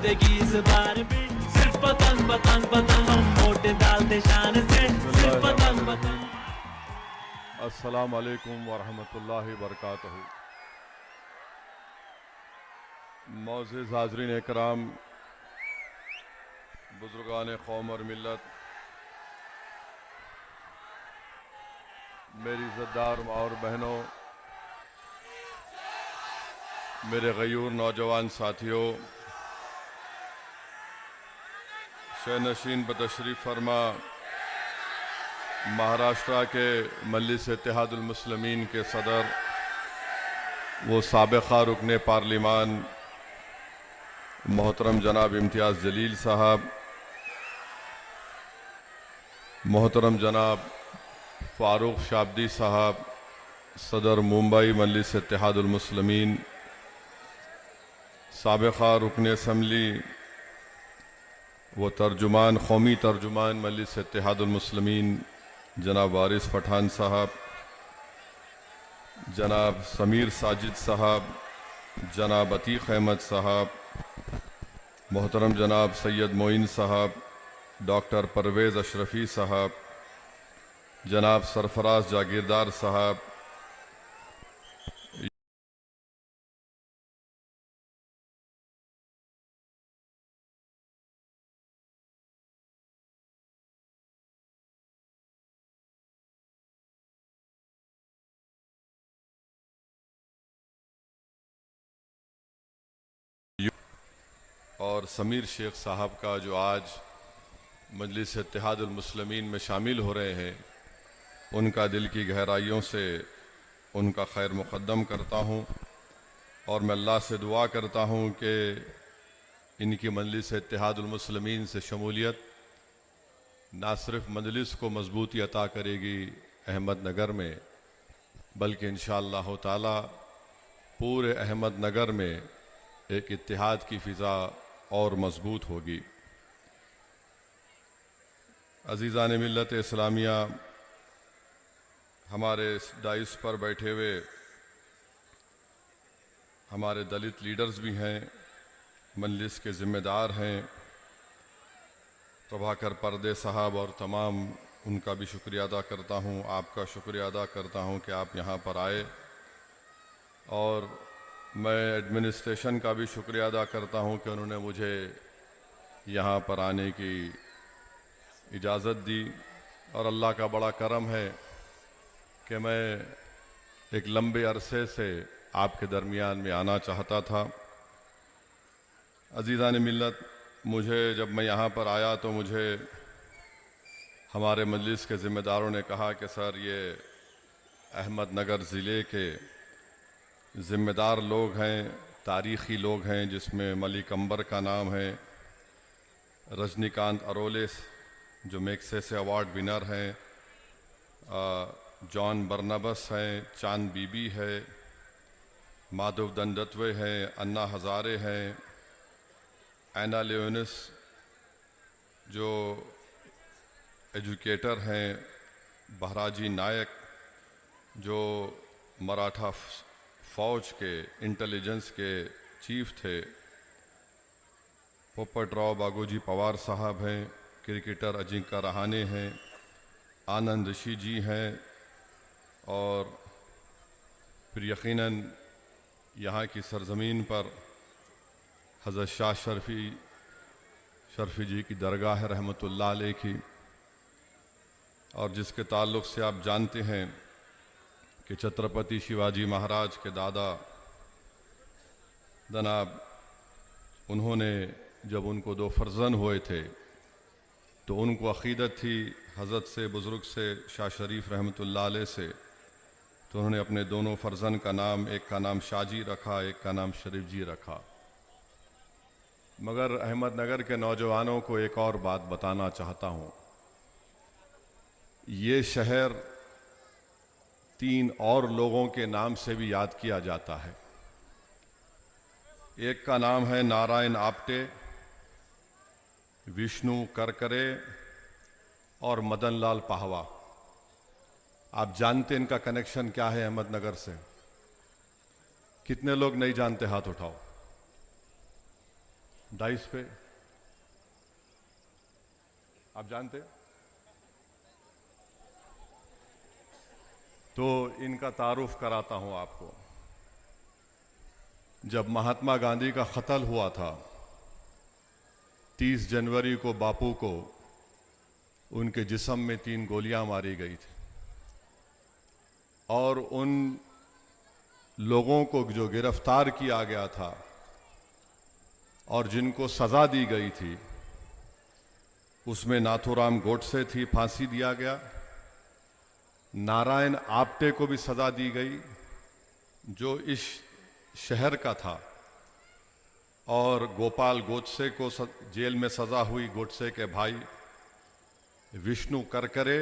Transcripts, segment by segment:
जिंदगी इस बार भी सिर्फ पतंग पतंग पतंग, हम मोटे डालते शान से सिर्फ पतंग पतंग। अस्सलाम वालेकुम वरहमतुल्लाहि वबरकातुहू। मौज़िज़ हाज़रीन इकराम, बुज़ुर्गान कौम और मिल्लत, मेरी इज़्ज़तदार माँ और बहनों, मेरे गयूर नौजवान साथियों, शहनशीन बतशरीफ़ फरमा महाराष्ट्र के मजलिस इत्तेहादुल मुस्लिमीन के सदर वो साबिक़ा रुकने पार्लिमान मोहतरम जनाब इम्तियाज़ जलील साहब, मोहतरम जनाब फ़ारूक शाब्दी साहब, सदर मुंबई मजलिस इत्तेहादुल मुस्लिमीन, साबिक़ा रुकन असम्बली व तर्जुमान कौमी तर्जुमान मजलिस इत्तेहादुल मुस्लिमीन जनाब वारिस पठान साहब, जनाब समीर साजिद साहब, जनाब अतीक़ अहमद साहब, मोहतरम जनाब सैयद मोइन साहब, डॉक्टर परवेज़ अशरफ़ी साहब, जनाब सरफराज जागीरदार साहब, और समीर शेख साहब का जो आज मजलिस इत्तेहादुल मुस्लिमीन में शामिल हो रहे हैं, उनका दिल की गहराइयों से उनका खैर मुक़द्दम करता हूँ और मैं अल्लाह से दुआ करता हूँ कि इनकी मजलिस इत्तेहादुल मुस्लिमीन से शमूलियत ना सिर्फ मजलिस को मजबूती अता करेगी अहमदनगर में, बल्कि इंशाअल्लाह ताला पूरे अहमदनगर में एक इत्तेहाद की फ़िज़ा और मजबूत होगी। अज़ीज़ान मिल्लत इस्लामिया, हमारे डाइस पर बैठे हुए हमारे दलित लीडर्स भी हैं, मजलिस के ज़िम्मेदार हैं, प्रभाकर पर्दे साहब और तमाम उनका भी शुक्रिया अदा करता हूँ, आपका शुक्रिया अदा करता हूँ कि आप यहाँ पर आए, और मैं एडमिनिस्ट्रेशन का भी शुक्रिया अदा करता हूँ कि उन्होंने मुझे यहाँ पर आने की इजाज़त दी। और अल्लाह का बड़ा करम है कि मैं एक लंबे अरसे से आपके दरमियान में आना चाहता था। अज़ीज़ान मिल्लत, मुझे जब मैं यहाँ पर आया तो मुझे हमारे मजलिस के ज़िम्मेदारों ने कहा कि सर, ये अहमदनगर ज़िले के ज़िम्मेदार लोग हैं, तारीख़ी लोग हैं, जिसमें मलिक अंबर का नाम है, रजनीकांत अरोले जो मैग्सेसे अवार्ड विनर हैं, जॉन बर्नबस हैं, चांद बीबी है, माधव दंडत्वे हैं, अन्ना हज़ारे हैं, एना लियोनिस जो एजुकेटर हैं, बहराजी नायक जो मराठा फ़ौज के इंटेलिजेंस के चीफ थे, पोपटराव बागोजी पवार साहब हैं, क्रिकेटर अजिंक्य रहाणे हैं, आनंद ऋषि जी हैं, और फिर यकीनन यहाँ की सरज़मीन पर हज़रत शाह शर्फ़ी जी की दरगाह है रहमतुल्लाह अलैह की, और जिसके ताल्लुक़ से आप जानते हैं कि छत्रपति शिवाजी महाराज के दादा जनाब, उन्होंने जब उनको 2 फ़र्ज़ंद हुए थे तो उनको अक़ीदत थी हज़रत से बुज़ुर्ग से शाह शरीफ रहमतुल्लाह अलैह से, तो उन्होंने अपने दोनों फ़र्ज़ंद का नाम, एक का नाम शाहजी रखा, एक का नाम शरीफ जी रखा। मगर अहमदनगर के नौजवानों को एक और बात बताना चाहता हूँ, ये शहर 3 और लोगों के नाम से भी याद किया जाता है। एक का नाम है नारायण आप्टे, विष्णु करकरे और मदन लाल पाहवा। आप जानते इनका कनेक्शन क्या है अहमदनगर से? कितने लोग नहीं जानते? हाथ उठाओ। डाइस पे आप जानते हैं? तो इनका तारुफ कराता हूं आपको। जब महात्मा गांधी का कत्ल हुआ था 30 जनवरी को बापू को उनके जिस्म में 3 गोलियां मारी गई थी और उन लोगों को जो गिरफ्तार किया गया था और जिनको सजा दी गई थी उसमें नाथूराम गोडसे थी, फांसी दिया गया। नारायण आप्टे को भी सजा दी गई जो इस शहर का था, और गोपाल गोडसे को जेल में सजा हुई, गोडसे के भाई विष्णु करकरे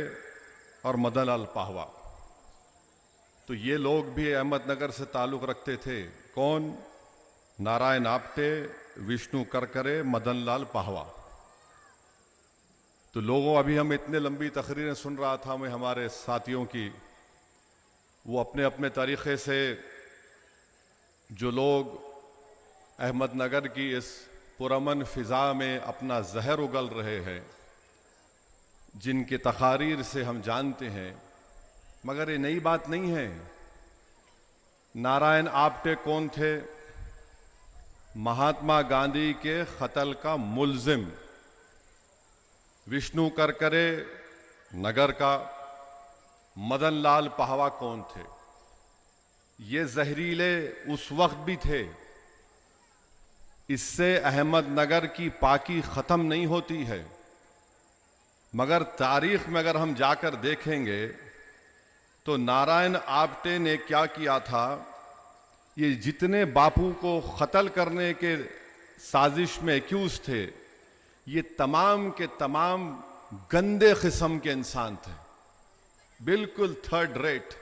और मदनलाल पाहवा। तो ये लोग भी अहमदनगर से ताल्लुक रखते थे। कौन? नारायण आप्टे, विष्णु करकरे, मदनलाल पाहवा। तो लोगों, अभी हम इतने लंबी तकरीरें सुन रहा था मैं हमारे साथियों की, वो अपने अपने तरीक़े से जो लोग अहमदनगर की इस पुरअमन फ़िज़ा में अपना जहर उगल रहे हैं, जिनके तकारीर से हम जानते हैं, मगर ये नई बात नहीं है। नारायण आप्टे कौन थे? महात्मा गांधी के कत्ल का मुल्जिम। विष्णु करकरे नगर का। मदनलाल पाहवा कौन थे? ये जहरीले उस वक्त भी थे। इससे अहमदनगर की पाकी खत्म नहीं होती है, मगर तारीख में अगर हम जाकर देखेंगे तो नारायण आप्टे ने क्या किया था, ये जितने बापू को कत्ल करने के साजिश में एक्यूज थे, ये तमाम के तमाम गंदे किस्म के इंसान थे, बिल्कुल थर्ड रेट।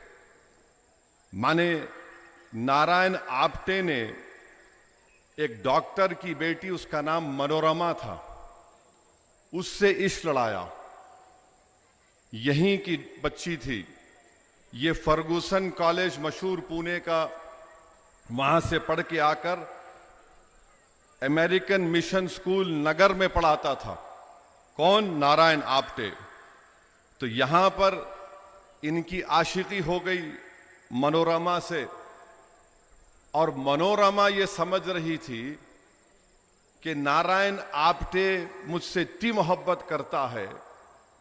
माने नारायण आप्टे ने एक डॉक्टर की बेटी, उसका नाम मनोरमा था, उससे इश्क लड़ाया। यहीं की बच्ची थी, ये फर्गूसन कॉलेज मशहूर पुणे का, वहां से पढ़ के आकर अमेरिकन मिशन स्कूल नगर में पढ़ाता था। कौन? नारायण आप्टे। तो यहां पर इनकी आशिकी हो गई मनोरमा से, और मनोरमा ये समझ रही थी कि नारायण आप्टे मुझसे इतनी मोहब्बत करता है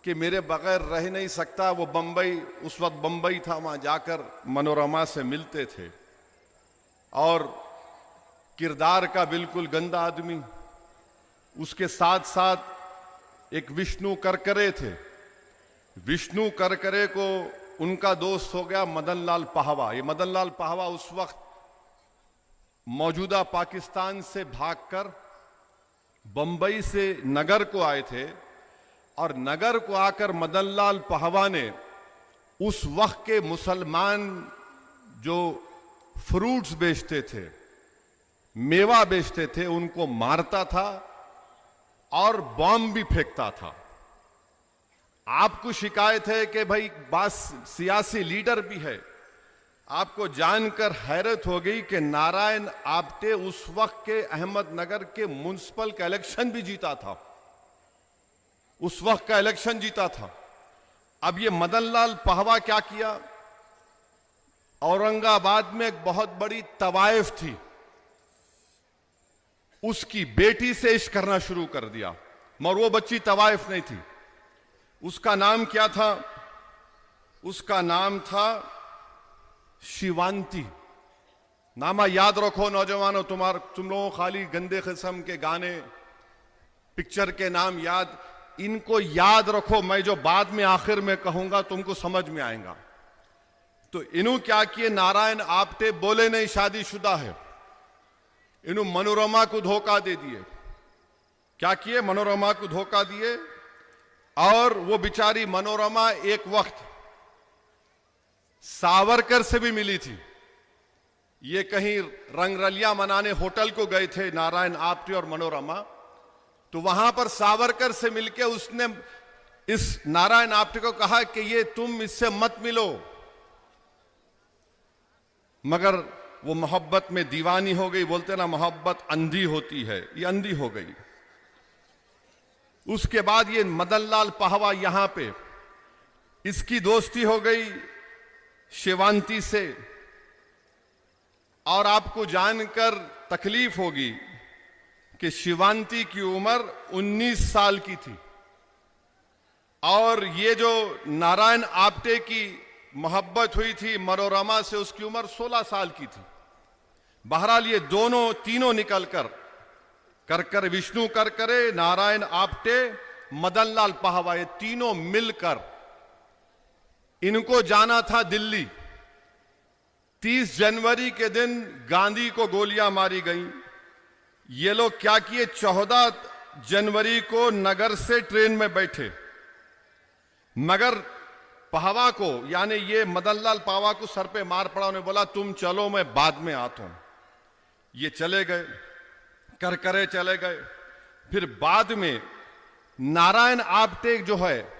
कि मेरे बगैर रह नहीं सकता। वो बंबई, उस वक्त बंबई था, वहां जाकर मनोरमा से मिलते थे, और किरदार का बिल्कुल गंदा आदमी। उसके साथ साथ एक विष्णु करकरे थे। विष्णु करकरे को उनका दोस्त हो गया मदनलाल पाहवा। ये मदनलाल पाहवा उस वक्त मौजूदा पाकिस्तान से भागकर बंबई से नगर को आए थे, और नगर को आकर मदनलाल पाहवा ने उस वक्त के मुसलमान जो फ्रूट्स बेचते थे, मेवा बेचते थे, उनको मारता था और बॉम्ब भी फेंकता था। आपको शिकायत है कि भाई बास सियासी लीडर भी है। आपको जानकर हैरत हो गई कि नारायण आप्टे उस वक्त के अहमदनगर के म्युनिसिपल का इलेक्शन भी जीता था, उस वक्त का इलेक्शन जीता था। अब ये मदनलाल पाहवा क्या किया, औरंगाबाद में एक बहुत बड़ी तवाइफ थी, उसकी बेटी से इश्क करना शुरू कर दिया। मगर वो बच्ची तवाइफ नहीं थी। उसका नाम क्या था? उसका नाम था शिवांती। नामा याद रखो नौजवानों, तुम लोगों खाली गंदे किस्म के गाने, पिक्चर के नाम याद, इनको याद रखो। मैं जो बाद में आखिर में कहूंगा तुमको समझ में आएगा। तो इन्हों क्या किए, नारायण आप्टे बोले नहीं शादीशुदा है, इन्हों मनोरमा को धोखा दे दिए। क्या किए? मनोरमा को धोखा दिए, और वो बेचारी मनोरमा एक वक्त सावरकर से भी मिली थी। ये कहीं रंगरलिया मनाने होटल को गए थे नारायण आप्टे और मनोरमा, तो वहां पर सावरकर से मिलके उसने इस नारायण आप्टे को कहा कि ये तुम इससे मत मिलो। मगर वो मोहब्बत में दीवानी हो गई। बोलते ना मोहब्बत अंधी होती है, ये अंधी हो गई। उसके बाद ये मदनलाल पाहवा यहां पे, इसकी दोस्ती हो गई शिवांती से। और आपको जानकर तकलीफ होगी कि शिवांती की उम्र 19 साल की थी और ये जो नारायण आप्टे की मोहब्बत हुई थी मनोरमा से, उसकी उम्र 16 साल की थी। बहरहाल ये दोनों तीनों निकलकर कर विष्णु करकरे, नारायण आप्टे, मदनलाल पाहवा, ये तीनों मिलकर इनको जाना था दिल्ली। 30 जनवरी के दिन गांधी को गोलियां मारी गई। ये लोग क्या किए, 14 जनवरी को नगर से ट्रेन में बैठे, मगर पाहवा को, यानी ये मदनलाल पाहवा को सर पे मार पड़ा। उन्हें बोला तुम चलो, मैं बाद में आता हूं। ये चले गए, करकरे चले गए। फिर बाद में नारायण आप्टे जो है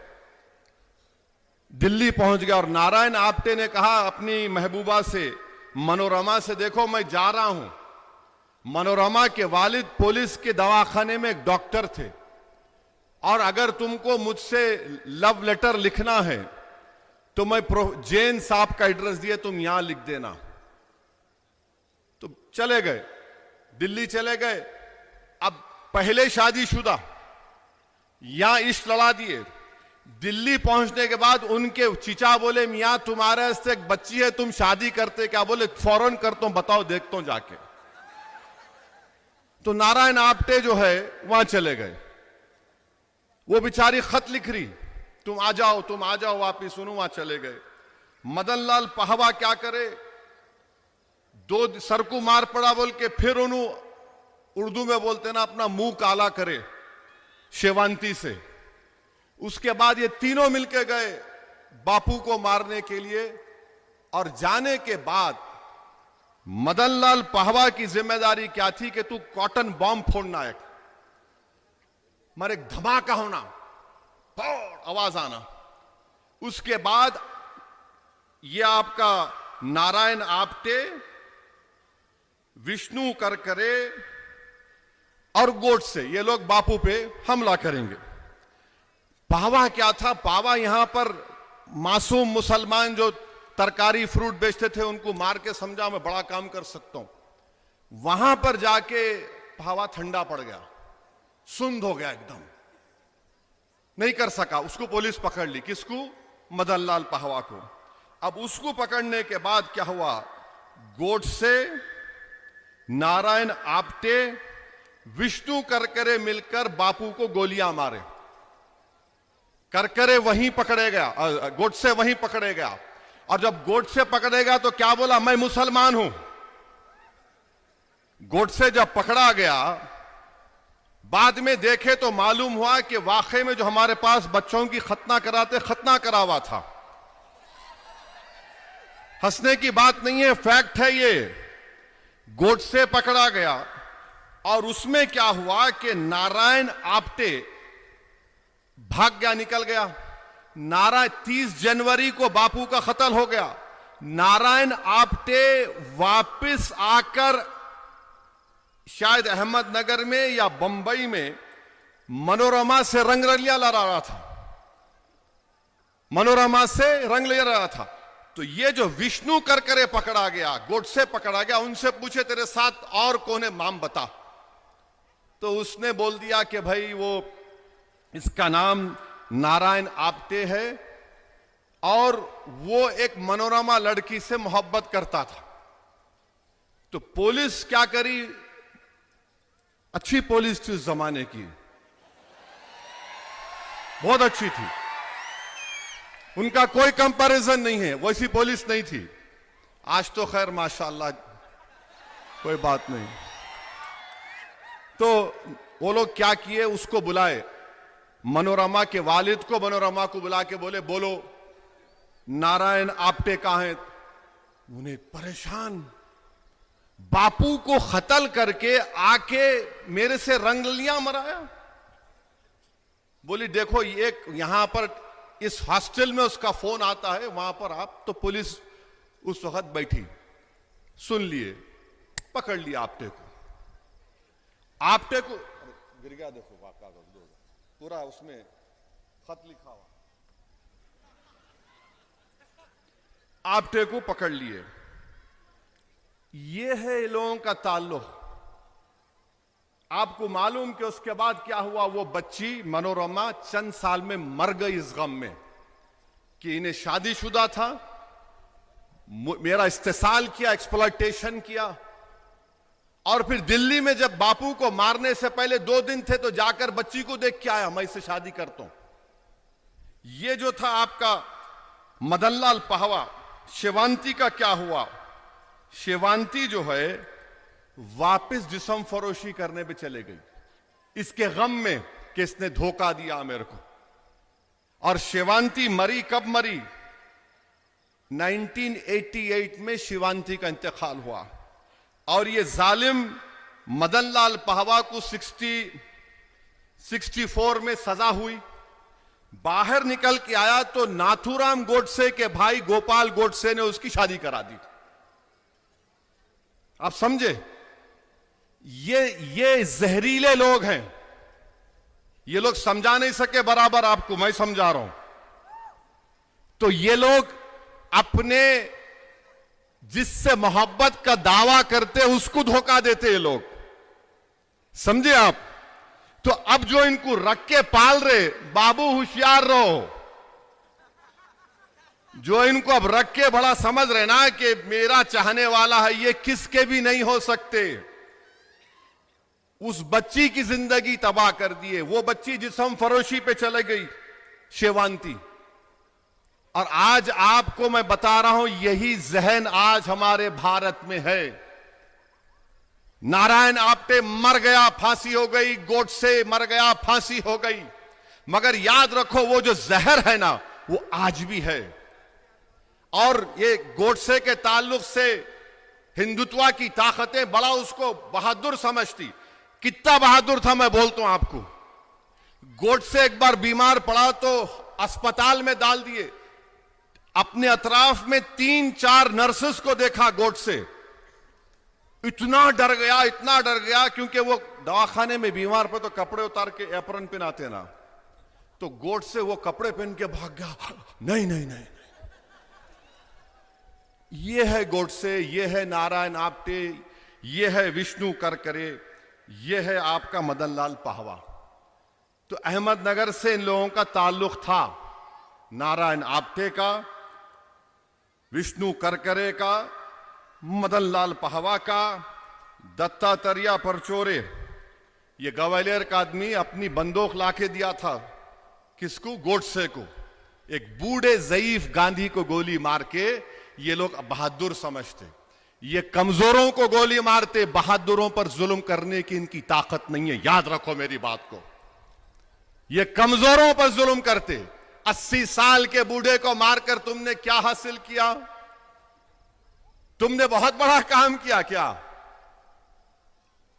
दिल्ली पहुंच गया और नारायण आप्टे ने कहा अपनी महबूबा से, मनोरमा से, देखो मैं जा रहा हूं। मनोरमा के वालिद पुलिस के दवाखाने में एक डॉक्टर थे और अगर तुमको मुझसे लव लेटर लिखना है तो मैं जैन साहब का एड्रेस दिए, तुम यहां लिख देना। तो चले गए, दिल्ली चले गए। अब पहले शादीशुदा, यहां इश्क लड़ा दिए। दिल्ली पहुंचने के बाद उनके चिचा बोले, मियां तुम्हारे से एक बच्ची है, तुम शादी करते क्या? बोले फौरन करता हूं, बताओ देखता हूं जाके। तो नारायण आप्टे जो है वहां चले गए। वो बेचारी खत लिख रही, तुम आ जाओ, तुम आ जाओ वापिस। सुनो, वहां चले गए। मदनलाल पाहवा क्या करे, दो सर को मार पड़ा बोल के फिर उन्होंने उर्दू में बोलते ना अपना मुंह काला करे शिवांती से। उसके बाद ये तीनों मिलके गए बापू को मारने के लिए। और जाने के बाद मदनलाल पाहवा की जिम्मेदारी क्या थी कि तू कॉटन बॉम्ब फोड़ना है, मगर एक धमाका होना, आवाज आना। उसके बाद ये आपका नारायण आप्टे, विष्णु करकरे और गोडसे, ये लोग बापू पे हमला करेंगे। पाहवा क्या था, पाहवा यहां पर मासूम मुसलमान जो तरकारी फ्रूट बेचते थे उनको मार के समझा मैं बड़ा काम कर सकता हूं। वहां पर जाके पाहवा ठंडा पड़ गया, सुंद हो गया, एकदम नहीं कर सका। उसको पुलिस पकड़ ली। किसको? मदनलाल पाहवा को। अब उसको पकड़ने के बाद क्या हुआ, गोडसे, नारायण आप्टे, विष्णु करकरे मिलकर बापू को गोलियां मारे। करकरे वहीं पकड़े गया, गोडसे वहीं पकड़े गया। और जब गोडसे पकड़ेगा तो क्या बोला, मैं मुसलमान हूं। गोडसे जब पकड़ा गया, बाद में देखे तो मालूम हुआ कि वाकई में जो हमारे पास बच्चों की खतना कराते, खतना करा हुआ था। हंसने की बात नहीं है, फैक्ट है ये। गोडसे पकड़ा गया और उसमें क्या हुआ कि नारायण आप्टे भाग गया, निकल गया। 30 जनवरी को बापू का कत्ल हो गया। नारायण आप्टे वापस आकर शायद अहमदनगर में या बंबई में मनोरमा से रंगरलियां लड़ा रहा था, मनोरमा से रंग ले रहा था। तो ये जो विष्णु करकरे पकड़ा गया, गोडसे पकड़ा गया, उनसे पूछे तेरे साथ और कौन है, नाम बता। तो उसने बोल दिया कि भाई वो, इसका नाम नारायण आप्टे है और वो एक मनोरमा लड़की से मोहब्बत करता था। तो पुलिस क्या करी, अच्छी पुलिस थी उस जमाने की, बहुत अच्छी थी, उनका कोई कंपैरिजन नहीं है, वैसी पुलिस नहीं थी। आज तो खैर माशाअल्लाह कोई बात नहीं। तो वो लोग क्या किए, उसको बुलाए, मनोरमा के वालिद को, मनोरमा को बुला के बोले, बोलो नारायण आप्टे कहां हैं? उन्हें परेशान, बापू को कत्ल करके आके मेरे से रंगलियां मराया। बोली देखो, एक यहां पर इस हॉस्टल में उसका फोन आता है, वहां पर आप, तो पुलिस उस वक्त बैठी। सुन लिए, पकड़ लिया आपटे को। आपटे को गिर गया, देखो वाका पूरा उसमें खत लिखा हुआ। आपटे को पकड़ लिए। ये है लोगों का ताल्लुक। आपको मालूम कि उसके बाद क्या हुआ? वो बच्ची मनोरमा चंद साल में मर गई इस गम में कि इन्हें शादीशुदा था, मेरा इस्तेसाल किया, एक्सप्लॉयटेशन किया। और फिर दिल्ली में जब बापू को मारने से पहले 2 दिन थे तो जाकर बच्ची को देख के आया, मैं इससे शादी करता हूं। ये जो था आपका मदनलाल पहवा, शिवांती का क्या हुआ? शिवांती जो है वापस जिस्म फरोशी करने पे चले गई, इसके गम में कि इसने धोखा दिया मेरे को। और शिवांती मरी कब मरी? 1988 में शिवांती का इंतकाल हुआ। और ये जालिम मदनलाल पहवा को 64 में सजा हुई। बाहर निकल के आया तो नाथूराम गोडसे के भाई गोपाल गोडसे ने उसकी शादी करा दी। आप समझे? ये जहरीले लोग हैं। ये लोग समझा नहीं सके बराबर, आपको मैं समझा रहा हूं। तो ये लोग अपने जिससे मोहब्बत का दावा करते उसको धोखा देते ये लोग, समझे आप? तो अब जो इनको रख के पाल रहे, बाबू होशियार रहो। जो इनको अब रख के बड़ा समझ रहे ना कि मेरा चाहने वाला है, ये किसके भी नहीं हो सकते। उस बच्ची की जिंदगी तबाह कर दिए। वो बच्ची जिस्म फरोशी पे चले गई, शिवांती। और आज आपको मैं बता रहा हूं, यही जहन आज हमारे भारत में है। नारायण आप्टे मर गया, फांसी हो गई, गोडसे मर गया, फांसी हो गई। मगर याद रखो, वो जो जहर है ना, वो आज भी है। और ये गोडसे के ताल्लुक से हिंदुत्व की ताकतें बड़ा उसको बहादुर समझती। कितना बहादुर था मैं बोलता हूं आपको। गोडसे एक बार बीमार पड़ा तो अस्पताल में डाल दिए। अपने अतराफ में 3-4 नर्सेस को देखा गोडसे। इतना डर गया, इतना डर गया, क्योंकि वो दवाखाने में बीमार पे तो कपड़े उतार के एप्रन पहनाते ना, तो गोडसे वो कपड़े पहन के भाग गया। नहीं नहीं नहीं, ये है गोडसे, ये है नारायण आप्टे, ये है विष्णु करकरे, ये है आपका मदनलाल पहवा। तो अहमदनगर से इन लोगों का ताल्लुक था, नारायण आप्टे का, विष्णु करकरे का, मदनलाल पहवा का, दत्तात्रेय परचोरे। ये ग्वालियर का आदमी अपनी बंदूक लाके दिया था किसको? गोडसे को। एक बूढ़े ज़ईफ गांधी को गोली मार के ये लोग बहादुर समझते। ये कमजोरों को गोली मारते, बहादुरों पर जुल्म करने की इनकी ताकत नहीं है। याद रखो मेरी बात को। ये कमजोरों पर जुल्म करते। 80 साल के बूढ़े को मारकर तुमने क्या हासिल किया? तुमने बहुत बड़ा काम किया क्या?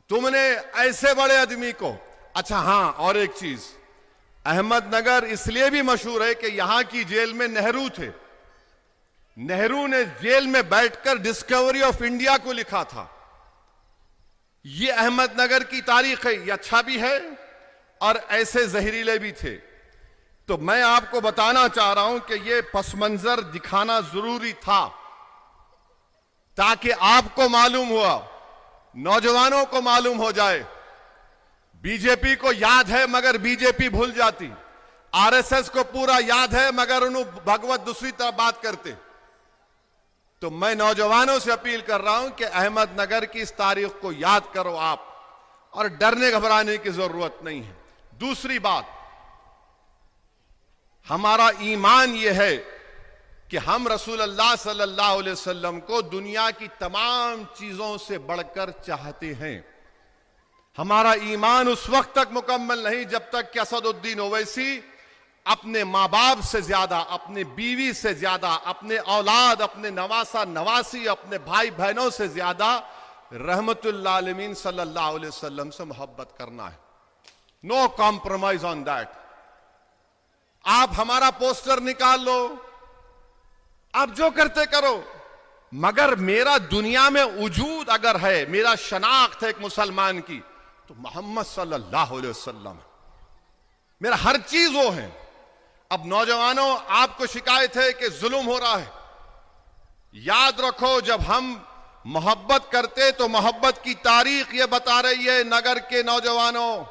तुमने ऐसे बड़े आदमी को। अच्छा हां, और एक चीज, अहमदनगर इसलिए भी मशहूर है कि यहां की जेल में नेहरू थे। नेहरू ने जेल में बैठकर डिस्कवरी ऑफ इंडिया को लिखा था। यह अहमदनगर की तारीख है। यह अच्छा भी है और ऐसे जहरीले भी थे। तो मैं आपको बताना चाह रहा हूं कि यह पस मंजर दिखाना जरूरी था, ताकि आपको मालूम हुआ, नौजवानों को मालूम हो जाए। बीजेपी को याद है मगर बीजेपी भूल जाती। आरएसएस को पूरा याद है मगर उन्होंने भगवत दूसरी तरफ बात करते। तो मैं नौजवानों से अपील कर रहा हूं कि अहमदनगर की इस तारीख को याद करो आप, और डरने घबराने की जरूरत नहीं है। दूसरी बात, हमारा ईमान यह है कि हम रसूलुल्लाह सल्लल्लाहु अलैहि वसल्लम को दुनिया की तमाम चीजों से बढ़कर चाहते हैं। हमारा ईमान उस वक्त तक मुकम्मल नहीं जब तक कि असदुद्दीन ओवैसी अपने मां बाप से ज्यादा, अपने बीवी से ज्यादा, अपने औलाद, अपने नवासा नवासी, अपने भाई बहनों से ज्यादा रहमतुल्लाह आलमीन सल्लल्लाहु अलैहि वसल्लम से मोहब्बत करना है। No compromise on that. आप हमारा पोस्टर निकाल लो, आप जो करते करो, मगर मेरा दुनिया में वजूद अगर है, मेरा शनाख्त है एक मुसलमान की, तो मोहम्मद सल्लल्लाहु अलैहि वसल्लम है। मेरा हर चीज वो है। अब नौजवानों, आपको शिकायत है कि जुल्म हो रहा है। याद रखो, जब हम मोहब्बत करते तो मोहब्बत की तारीख ये बता रही है, नगर के नौजवानों,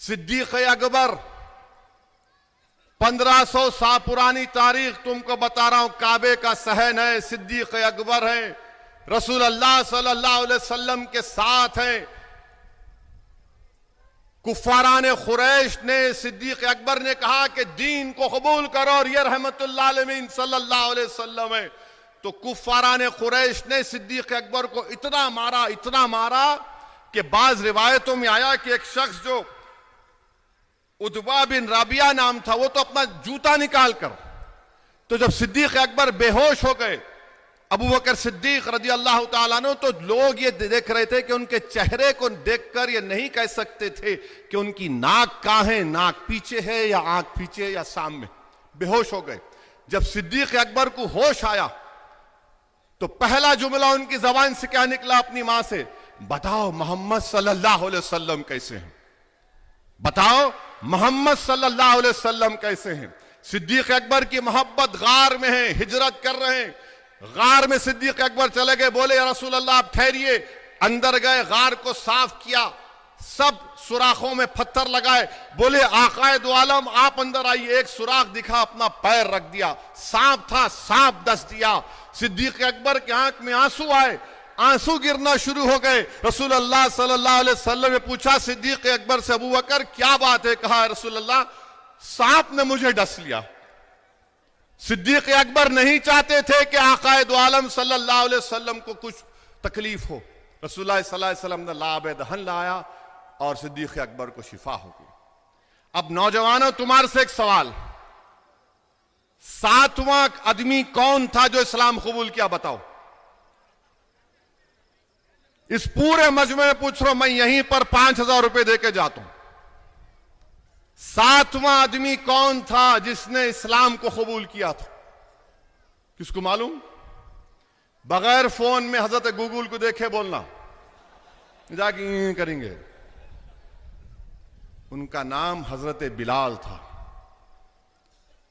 सिद्दीक अकबर 1500 साल पुरानी तारीख तुमको बता रहा हूं, काबे का सहन है, सिद्दीक अकबर है, रसूल अल्लाह सल्लल्लाहु अलैहि वसल्लम के साथ हैं। कुफारान खुरैश ने सिद्दीक अकबर ने कहा कि दीन को कबूल करो और ये रहमतुल्लाह आलमीन सल्लल्लाहु अलैहि वसल्लम है। तो कुफारान खुरैश ने सिद्दीक अकबर को इतना मारा कि बाज रिवायतों में आया कि एक शख्स जो उतबा बिन राबिया नाम था, वो तो अपना जूता निकाल कर, तो जब सिद्दीक अकबर बेहोश हो गए, अबू बकर सिद्दीक रजी अल्लाह ताला अन्हु, तो लोग ये देख रहे थे कि उनके चेहरे को देखकर ये नहीं कह सकते थे कि उनकी नाक कहां है, नाक पीछे है या आंख पीछे या सामने। बेहोश हो गए। जब सिद्दीक अकबर को होश आया तो पहला जुमला उनकी जबान से क्या निकला अपनी मां से? बताओ मोहम्मद सल्लल्लाहु अलैहि वसल्लम कैसे हैं, बताओ मोहम्मद सल्लल्लाहु अलैहि वसल्लम कैसे हैं। सिद्दीक अकबर की मोहब्बत गार में है, हिजरत कर रहे हैं। गार में सिद्दीक अकबर चले गए, बोले या रसूल अल्लाह आप ठहरिए। अंदर गए, गार को साफ किया, सब सुराखों में पत्थर लगाए, बोले आकाए दो आलम आप अंदर आइए। एक सुराख दिखा, अपना पैर रख दिया, सांप था, सांप डस दिया। सिद्दीक अकबर के आंख में आंसू आए, आंसू गिरना शुरू हो गए। रसूल अल्लाह सल्लल्लाहु अलैहि वसल्लम ने पूछा सिद्दीक अकबर से, अबू बकर क्या बात है? कहा रसूल अल्लाह सांप ने मुझे डस लिया। सिद्दीक अकबर नहीं चाहते थे कि आकाए दो आलम सल्लल्लाहु अलैहि वसल्लम को कुछ तकलीफ हो। रसूलुल्लाह सल्लल्लाहु अलैहि वसल्लम ने लाब दहन लाया और सिद्दीक अकबर को शिफा हो गई। अब नौजवानों, तुम्हारे से एक सवाल, 7वां आदमी कौन था जो इस्लाम कबूल किया? बताओ। इस पूरे मजमे में पूछ रहा हूं, मैं यहीं पर 5000 रुपए देके जाता हूं। 7वां आदमी कौन था जिसने इस्लाम को कबूल किया था? किसको मालूम? बगैर फोन में हजरत गूगल को देखे बोलना, जाके करेंगे। उनका नाम हजरत बिलाल था।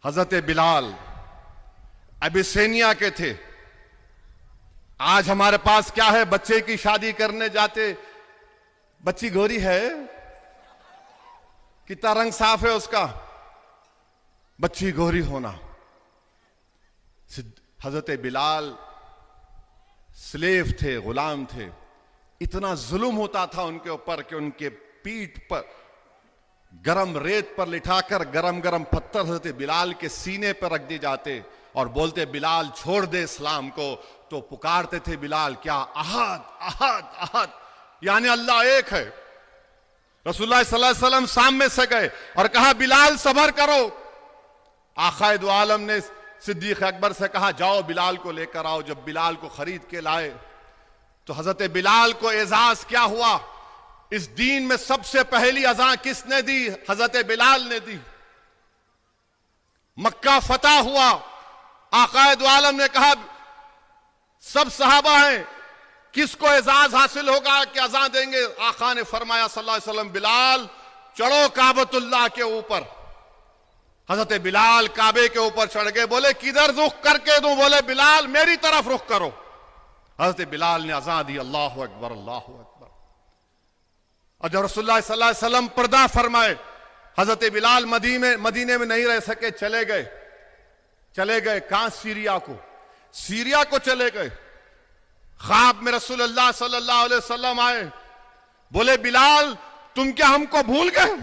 हजरत बिलाल अबिसिनिया के थे। आज हमारे पास क्या है? बच्चे की शादी करने जाते, बच्ची गोरी है, कितना रंग साफ है उसका, बच्ची गोरी होना। हजरत बिलाल स्लेव थे, गुलाम थे। इतना जुल्म होता था उनके ऊपर कि उनके पीठ पर गरम रेत पर लिटाकर गरम गरम पत्थर हजरत बिलाल के सीने पर रख दिए जाते और बोलते बिलाल छोड़ दे इस्लाम को। तो पुकारते थे बिलाल क्या? अहद अहद अहद, यानी अल्लाह एक है। रसूलुल्लाह सल्लल्लाहु अलैहि वसल्लम सामने से गए और कहा बिलाल सब्र करो। आकाए दो आलम ने सिद्दीक अकबर से कहा जाओ बिलाल को लेकर आओ। जब बिलाल को खरीद के लाए तो हजरत बिलाल को एजाज क्या हुआ? इस दीन में सबसे पहली अज़ान किसने दी? हजरत बिलाल ने दी। मक्का फतह हुआ, आकाए दो आलम ने कहा सब सहाबा हैं, किसको एजाज हासिल होगा कि अज़ान देंगे? आका ने फरमाया सल्लल्लाहु अलैहि वसल्लम बिलाल चढ़ो काबतुल्लाह के ऊपर। हजरत बिलाल काबे के ऊपर चढ़ गए। बोले किधर रुख करके दूं? बोले बिलाल मेरी तरफ रुख करो। हजरत बिलाल ने अज़ान दी, अल्लाहु अकबर अल्लाहु अकबर। और जब रसूलुल्लाह सल्लल्लाहु अलैहि वसल्लम पर्दा फरमाए, हजरत बिलाल मदीने में नहीं रह सके, चले गए कहां? सीरिया को चले गए। ख्वाब में रसूलुल्लाह सल्लल्लाहु अलैहि वसल्लम आए, बोले बिलाल तुम क्या हमको भूल गए?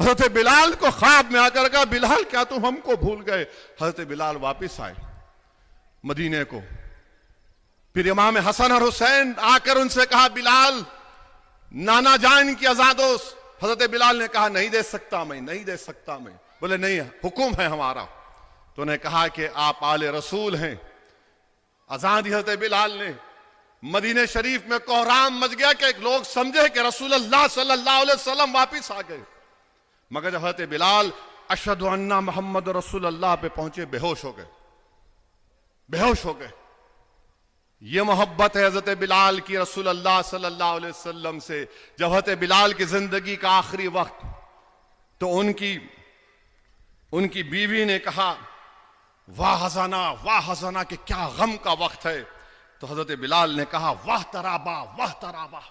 हजरत बिलाल को ख्वाब में आकर कहा बिलाल क्या तुम हमको भूल गए? हजरत बिलाल वापिस आए मदीने को। फिर इमाम हसन और हुसैन आकर उनसे कहा बिलाल नाना जान की अज़ान दो। हजरत बिलाल ने कहा नहीं दे सकता मैं। बोले नहीं, हुक्म है हमारा। तो उन्हें कहा कि आप आले रसूल हैं। अज़ान दी हजरत बिलाल ने। मदीने शरीफ में कोहराम मच गया कि लोग समझे कि रसूलुल्लाह सल्लल्लाहु अलैहि वसल्लम वापिस आ गए। मगर जब हजरत बिलाल अशहदु अन्ना मोहम्मद रसूलुल्लाह पे पहुंचे, बेहोश हो गए। बेहोश हो गए। ये मोहब्बत है हजरत बिलाल की रसूल अल्लाह सल्लल्लाहु अलैहि वसल्लम से। जब हजरत बिलाल की जिंदगी का आखिरी वक्त, तो उनकी बीवी ने कहा, वाह हज़ाना कि क्या गम का वक्त है। तो हजरत बिलाल ने कहा, वाह तराबा,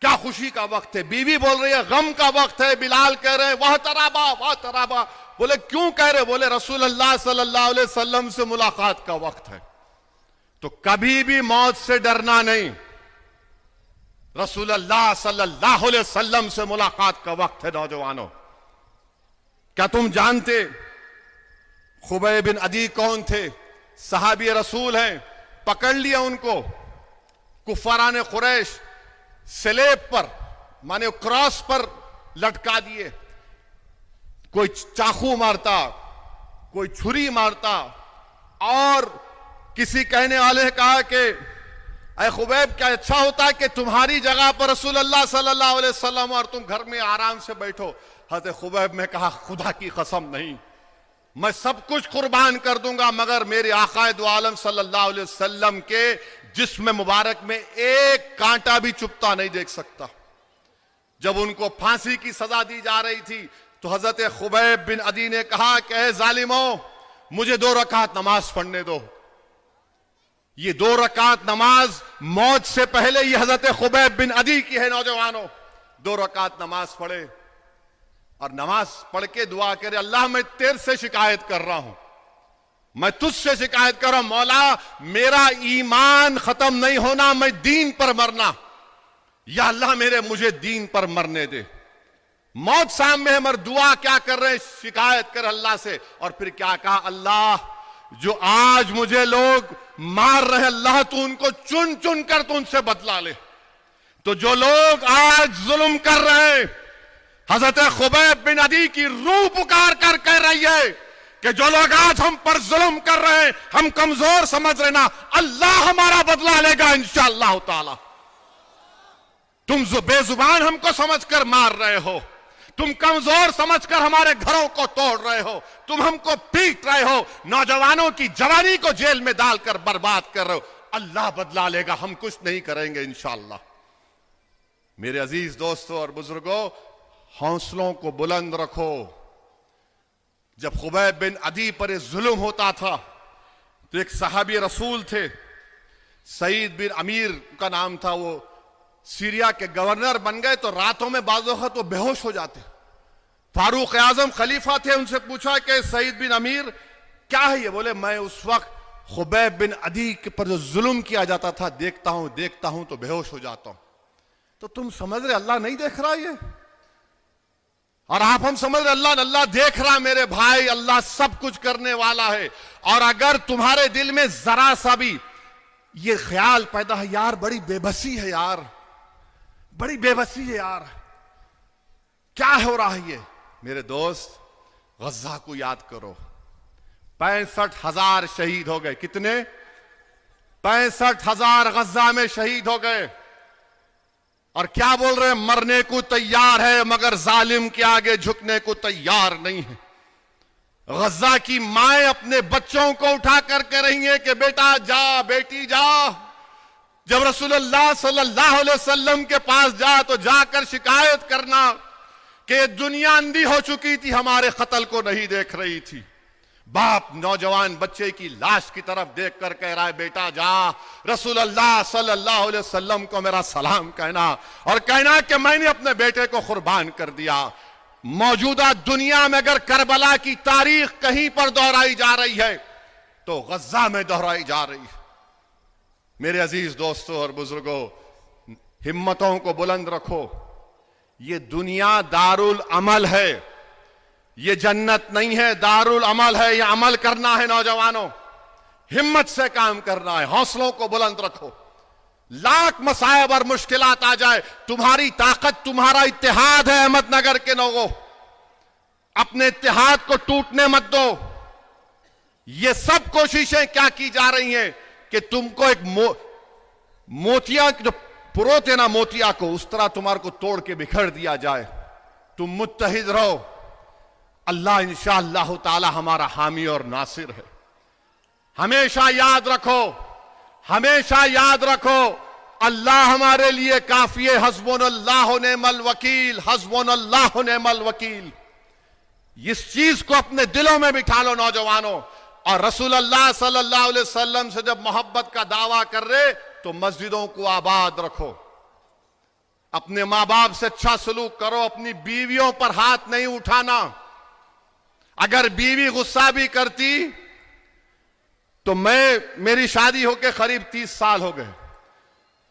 क्या खुशी का वक्त है। बीवी बोल रही है गम का वक्त है, बिलाल कह रहे हैं वाह तराबा। बोले क्यों कह रहे? बोले रसूल अल्लाह सल्लल्लाहु अलैहि वसल्लम से मुलाकात का वक्त है। तो कभी भी मौत से डरना नहीं। रसूल अल्लाह सल्लल्लाहु अलैहि वसल्लम से मुलाकात का वक्त है। नौजवानों, क्या तुम जानते खुबैब बिन अदी कौन थे? सहाबी रसूल हैं। पकड़ लिया उनको कुफारान कुरैश, सलेब पर माने क्रॉस पर लटका दिए। कोई चाकू मारता, कोई छुरी मारता, और किसी कहने वाले ने कहा कि अरे खुबैब, क्या अच्छा होता है कि तुम्हारी जगह पर रसूल अल्लाह सल्लल्लाहु अलैहि वसल्लम और तुम घर में आराम से बैठो। हज़रत खुबैब ने कहा, खुदा की कसम नहीं, मैं सब कुछ कुर्बान कर दूंगा मगर मेरे आकाए दो आलम सल्लल्लाहु अलैहि वसल्लम के जिस्म मुबारक में एक कांटा भी चुभता नहीं देख सकता। जब उनको फांसी की सजा दी जा रही थी, तो हजरत खुबैब बिन अदी ने कहा कि ऐ जालिमों, मुझे 2 रकात नमाज पढ़ने दो। ये 2 रकात नमाज मौत से पहले ये हजरत खुबैब बिन अदी की है। नौजवानों, 2 रकात नमाज पढ़े और नमाज पढ़ के दुआ करे, अल्लाह मैं तेरे से शिकायत कर रहा हूं, मैं तुझसे शिकायत कर रहा हूं, मौला मेरा ईमान खत्म नहीं होना, मैं दीन पर मरना, या अल्लाह मुझे दीन पर मरने दे। मौत सामने है मगर दुआ क्या कर रहे हैं? शिकायत कर अल्लाह से। और फिर क्या कहा? अल्लाह, जो आज मुझे लोग मार रहे, अल्लाह तू उनको चुन चुन कर तू उनसे बदला ले। तो जो लोग आज जुल्म कर रहे हैं, हजरत खुबैब बिन अदी की रूह पुकार कर कह रही है कि जो लोग आज हम पर जुल्म कर रहे हैं, हम कमजोर समझ रहे ना, अल्लाह हमारा बदला लेगा इंशाअल्लाह ताला। तुम बेजुबान हमको समझकर मार रहे हो, तुम कमजोर समझकर हमारे घरों को तोड़ रहे हो, तुम हमको पीट रहे हो, नौजवानों की जवानी को जेल में डालकर बर्बाद कर रहे हो, अल्लाह बदला लेगा, हम कुछ नहीं करेंगे इंशाअल्लाह। मेरे अजीज दोस्तों और बुजुर्गों, हौसलों को बुलंद रखो। जब खुबैब बिन अदी पर जुल्म होता था, तो एक सहाबी रसूल थे, सईद बिन अमीर का नाम था, वो सीरिया के गवर्नर बन गए। तो रातों में बाज़ वक़्त वो बेहोश हो जाते। फारूक आजम खलीफा थे, उनसे पूछा कि सईद बिन अमीर क्या है ये? बोले मैं उस वक्त खुबैब बिन अदी के पर जो जुल्म किया जाता था देखता हूं तो बेहोश हो जाता हूं। तो तुम समझ रहे अल्लाह नहीं देख रहा ये? और हम समझ रहे अल्लाह देख रहा। मेरे भाई, अल्लाह सब कुछ करने वाला है। और अगर तुम्हारे दिल में जरा सा भी ये ख्याल पैदा है, यार बड़ी बेबसी है यार, बड़ी बेबसी है यार, क्या हो रहा है ये? मेरे दोस्त, गज़ा को याद करो। 65,000 शहीद हो गए। कितने? 65,000 गज़ा में शहीद हो गए। और क्या बोल रहे हैं? मरने को तैयार है मगर जालिम के आगे झुकने को तैयार नहीं है। गज़ा की माएं अपने बच्चों को उठा कर कह रही हैं कि बेटा जा, बेटी जा। जब रसूलुल्लाह सल्लल्लाहु अलैहि वसल्लम के पास जा तो जाकर शिकायत करना कि दुनिया अंधी हो चुकी थी, हमारे कत्ल को नहीं देख रही थी। बाप नौजवान बच्चे की लाश की तरफ देखकर कह रहा है, बेटा जा, रसूलुल्लाह सल्लल्लाहु अलैहि वसल्लम को मेरा सलाम कहना और कहना कि मैंने अपने बेटे को कुर्बान कर दिया। मौजूदा दुनिया में अगर करबला की तारीख कहीं पर दोहराई जा रही है तो गज़ा में दोहराई जा रही है। मेरे अजीज दोस्तों और बुजुर्गों, हिम्मतों को बुलंद रखो। ये दुनिया दारुल अमल है, ये जन्नत नहीं है, दारुल अमल है। ये अमल करना है नौजवानों, हिम्मत से काम करना है। हौसलों को बुलंद रखो। लाख मसायब और मुश्किलात आ जाए, तुम्हारी ताकत तुम्हारा इत्तेहाद है। अहमदनगर के लोगों, अपने इत्तेहाद को टूटने मत दो। ये सब कोशिशें क्या की जा रही हैं कि तुमको एक मोतिया जो पुरोते ना मोतिया को, उस तरह तुम्हारे को तोड़ के बिखर दिया जाए। तुम मुत्तहिद रहो, अल्लाह इंशाअल्लाह ताला हमारा हामी और नासिर है। हमेशा याद रखो, हमेशा याद रखो, अल्लाह हमारे लिए काफी है। हस्बुनल्लाहु निअमल वकील, हस्बुनल्लाहु निअमल वकील। इस चीज को अपने दिलों में बिठा लो नौजवानों। और रसूल अल्लाह सल्लल्लाहु अलैहि वसल्लम से जब मोहब्बत का दावा कर रहे तो मस्जिदों को आबाद रखो, अपने मां बाप से अच्छा सलूक करो, अपनी बीवियों पर हाथ नहीं उठाना। अगर बीवी गुस्सा भी करती तो मेरी शादी होके करीब 30 साल हो गए,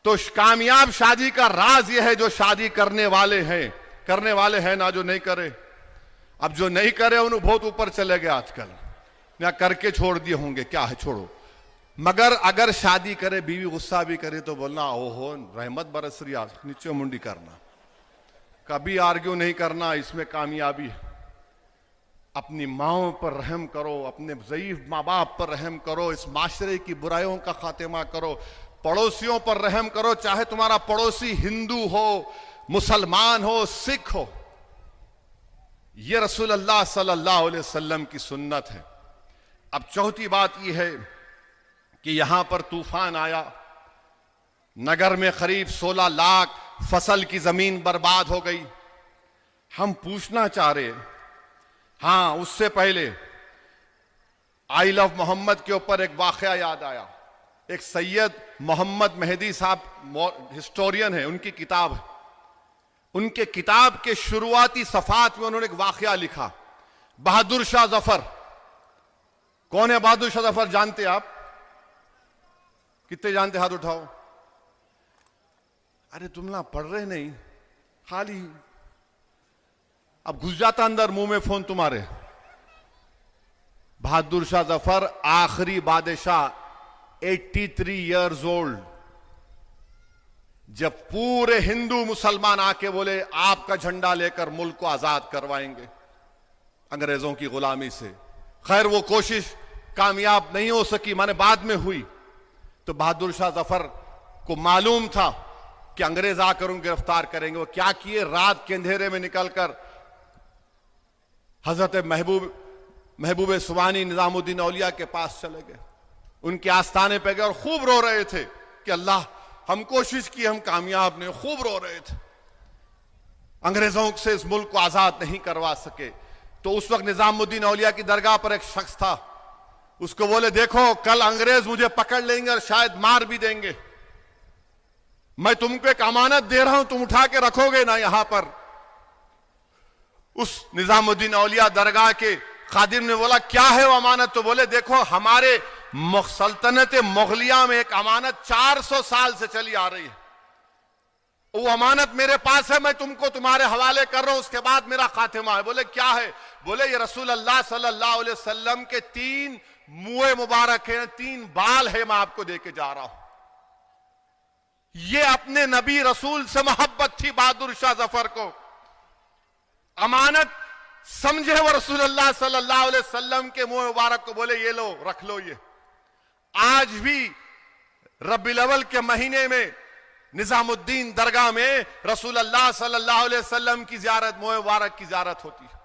तो कामयाब शादी का राज यह है जो शादी करने वाले हैं ना जो नहीं करे। अब जो नहीं करे उन्हें बहुत ऊपर चले गए आजकल, या करके छोड़ दिए होंगे, क्या है छोड़ो। मगर अगर शादी करे, बीवी गुस्सा भी करे तो बोलना ओहो रहमत बरस रही, आज नीचे मुंडी करना, कभी आर्ग्यू नहीं करना, इसमें कामयाबी है। अपनी माओं पर रहम करो, अपने ज़ईफ माँ बाप पर रहम करो, इस माशरे की बुराइयों का खात्मा करो, पड़ोसियों पर रहम करो, चाहे तुम्हारा पड़ोसी हिंदू हो, मुसलमान हो, सिख हो। यह रसूल अल्लाह सल्लल्लाहु अलैहि वसल्लम की सुन्नत है। अब चौथी बात यह है कि यहां पर तूफान आया, नगर में करीब 16 लाख फसल की जमीन बर्बाद हो गई। हम पूछना चाह रहे, हां उससे पहले आई लव मोहम्मद के ऊपर एक वाकया याद आया। एक सैयद मोहम्मद मेहदी साहब हिस्टोरियन है, उनकी किताब है। उनके किताब के शुरुआती सफात में उन्होंने एक वाकया लिखा, बहादुर शाह जफर। कौन है बहादुर शाह जफर, जानते आप? कितने जानते, हाथ उठाओ। अरे तुम ना पढ़ रहे नहीं, खाली अब घुस जाता अंदर मुंह में फोन तुम्हारे। बहादुर शाह जफर आखिरी बादशाह, 83 ईयर्स ओल्ड। जब पूरे हिंदू मुसलमान आके बोले आपका झंडा लेकर मुल्क को आजाद करवाएंगे अंग्रेजों की गुलामी से। खैर वो कोशिश कामयाब नहीं हो सकी, माने बाद में हुई। तो बहादुर शाह जफर को मालूम था कि अंग्रेज आकर उनको गिरफ्तार करेंगे। वो क्या किए, रात के अंधेरे में निकलकर हजरत महबूब सुबानी निजामुद्दीन औलिया के पास चले गए, उनके आस्थाने पे गए और खूब रो रहे थे कि अल्लाह हम कोशिश की, हम कामयाब नहीं। खूब रो रहे थे, अंग्रेजों से इस मुल्क को आजाद नहीं करवा सके। तो उस वक्त निजामुद्दीन औलिया की दरगाह पर एक शख्स था, उसको बोले देखो कल अंग्रेज मुझे पकड़ लेंगे और शायद मार भी देंगे, मैं तुमको एक अमानत दे रहा हूं, तुम उठा के रखोगे ना यहां पर। उस निजामुद्दीन औलिया दरगाह के खादिम ने बोला क्या है वो अमानत? तो बोले देखो हमारे सल्तनत मुगलिया में एक अमानत 400 साल से चली आ रही है, वो अमानत मेरे पास है, मैं तुमको तुम्हारे हवाले कर रहा हूं, उसके बाद मेरा खातिमा है। बोले क्या है? बोले ये रसूल अल्लाह सल्लल्लाहु अलैहि वसल्लम के 3 मुंह मुबारक है, 3 बाल है, मैं आपको देके जा रहा हूं। ये अपने नबी रसूल से मोहब्बत थी बहादुर शाह जफर को। अमानत समझे वो रसूल अल्लाह सल्लल्लाहु अलैहि वसल्लम के मुंह मुबारक को, बोले ये लो रख लो। ये आज भी रबीउल अव्वल के महीने में निजामुद्दीन दरगाह में रसूल अल्लाह सल्लल्लाहु अलैहि वसल्लम की ज़ियारत, मुंह मुबारक की ज़ियारत होती है।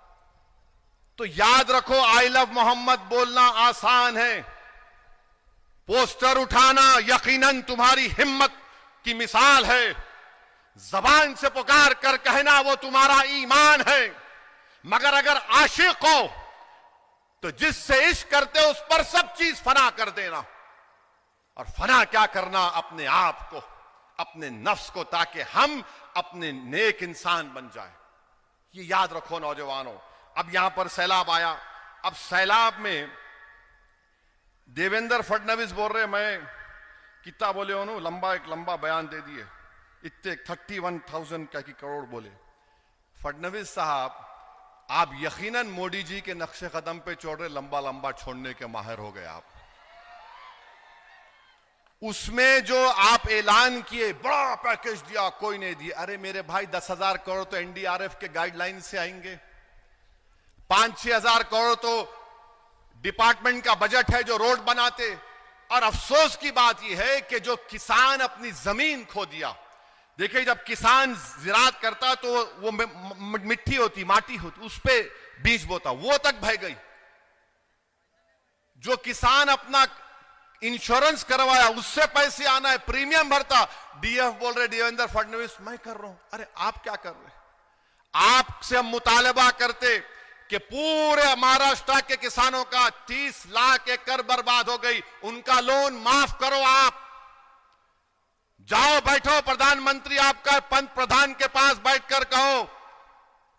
तो याद रखो आई लव मोहम्मद बोलना आसान है, पोस्टर उठाना यकीनन तुम्हारी हिम्मत की मिसाल है, जबान से पुकार कर कहना वो तुम्हारा ईमान है। मगर अगर आशिक हो तो जिससे इश्क करते हो उस पर सब चीज फना कर देना। और फना क्या करना? अपने आप को, अपने नफ्स को, ताकि हम अपने नेक इंसान बन जाए। ये याद रखो नौजवानों। अब यहां पर सैलाब आया, अब सैलाब में देवेंद्र फडणवीस बोल रहे मैं कितना बोले उन्होंने एक लंबा बयान दे दिए, इतने 31,000 का की करोड़ बोले। फडणवीस साहब आप यकीनन मोदी जी के नक्शे कदम पे छोड़ रहे, लंबा लंबा छोड़ने के माहिर हो गए आप। उसमें जो आप ऐलान किए बड़ा पैकेज दिया, कोई नहीं दिया। अरे मेरे भाई 10,000 करोड़ तो एनडीआरएफ के गाइडलाइन से आएंगे, 5-6 हजार करोड़ तो डिपार्टमेंट का बजट है जो रोड बनाते। और अफसोस की बात यह है कि जो किसान अपनी जमीन खो दिया, देखिए जब किसान जिरात करता तो वो मिट्टी होती, माटी होती, उस पे बीज बोता, वो तक बह गई। जो किसान अपना इंश्योरेंस करवाया, उससे पैसे आना है, प्रीमियम भरता। डीएफ बोल रहे देवेंद्र फडणवीस मैं कर रहा हूं। अरे आप क्या कर रहे? आपसे हम मुतालबा करते कि पूरे महाराष्ट्र के किसानों का 30 लाख एकड़ बर्बाद हो गई, उनका लोन माफ करो। आप जाओ बैठो, प्रधानमंत्री आपका पंत प्रधान के पास बैठकर कहो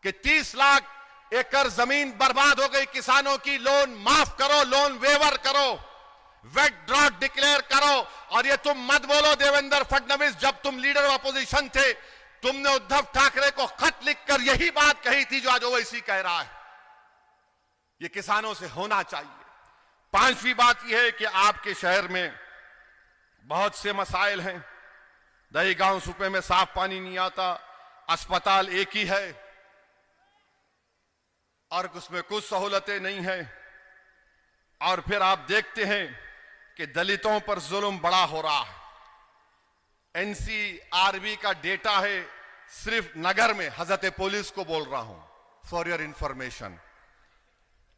कि 30 लाख एकड़ जमीन बर्बाद हो गई किसानों की, लोन माफ करो, लोन वेवर करो, वेट ड्रॉट डिक्लेयर करो। और ये तुम मत बोलो देवेंद्र फडणवीस, जब तुम लीडर अपोजिशन थे तुमने उद्धव ठाकरे को खत लिखकर यही बात कही थी जो आज ओवैसी कह रहा है। ये किसानों से होना चाहिए। पांचवी बात यह है कि आपके शहर में बहुत से मसाइल हैं। दहीगांव सूबे में साफ पानी नहीं आता, अस्पताल एक ही है और उसमें कुछ सहूलतें नहीं है। और फिर आप देखते हैं कि दलितों पर जुल्म बड़ा हो रहा है। एनसीआरबी का डेटा है, सिर्फ नगर में, हजरत पुलिस को बोल रहा हूं फॉर योर इंफॉर्मेशन,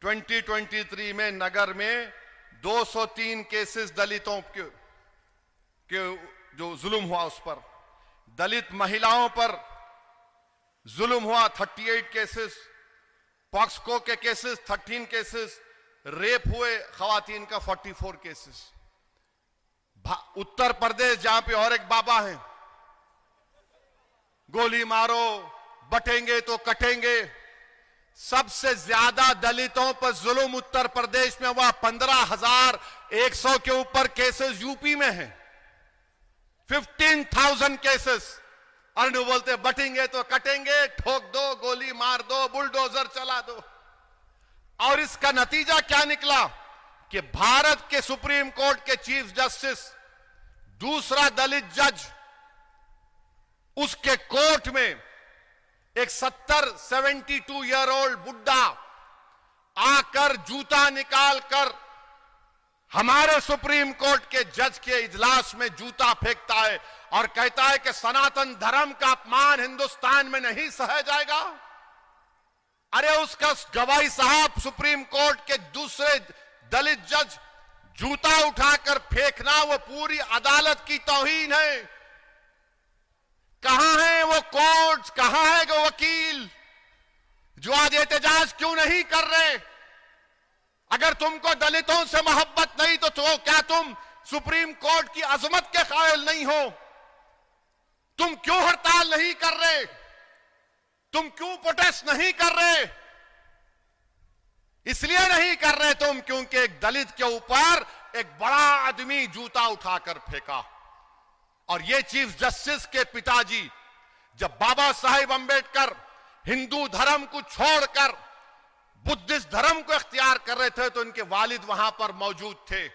2023 में नगर में 203 केसेस दलितों के जो जुल्म हुआ उस पर। दलित महिलाओं पर जुल्म हुआ 38 केसेस, पॉक्सको के केसेस 13 केसेस, रेप हुए खवातीन का 44 केसेस। उत्तर प्रदेश जहां पे और एक बाबा है, गोली मारो बटेंगे तो कटेंगे, सबसे ज्यादा दलितों पर जुल्म उत्तर प्रदेश में हुआ। 15,100 के ऊपर केसेस यूपी में हैं, 15,000 केसेस। और वो बोलते बटेंगे तो कटेंगे, ठोक दो, गोली मार दो, बुलडोजर चला दो। और इसका नतीजा क्या निकला कि भारत के सुप्रीम कोर्ट के चीफ जस्टिस, दूसरा दलित जज, उसके कोर्ट में एक 72 ईयर ओल्ड बुड्ढा आकर जूता निकालकर हमारे सुप्रीम कोर्ट के जज के इजलास में जूता फेंकता है और कहता है कि सनातन धर्म का अपमान हिंदुस्तान में नहीं सहा जाएगा। अरे उसका गवाही साहब, सुप्रीम कोर्ट के दूसरे दलित जज, जूता उठाकर फेंकना वो पूरी अदालत की तौहीन है। कहां है वो कोर्ट, कहां है वो वकील जो आज एहतजाज क्यों नहीं कर रहे? अगर तुमको दलितों से मोहब्बत नहीं तो क्या तुम सुप्रीम कोर्ट की अजमत के कायल नहीं हो? तुम क्यों हड़ताल नहीं कर रहे? तुम क्यों प्रोटेस्ट नहीं कर रहे? इसलिए नहीं कर रहे तुम क्योंकि एक दलित के ऊपर एक बड़ा आदमी जूता उठाकर फेंका। और ये चीफ जस्टिस के पिताजी जब बाबा साहेब अंबेडकर हिंदू धर्म को छोड़कर बुद्धिस्ट धर्म को इख्तियार कर रहे थे तो इनके वालिद वहां पर मौजूद थे।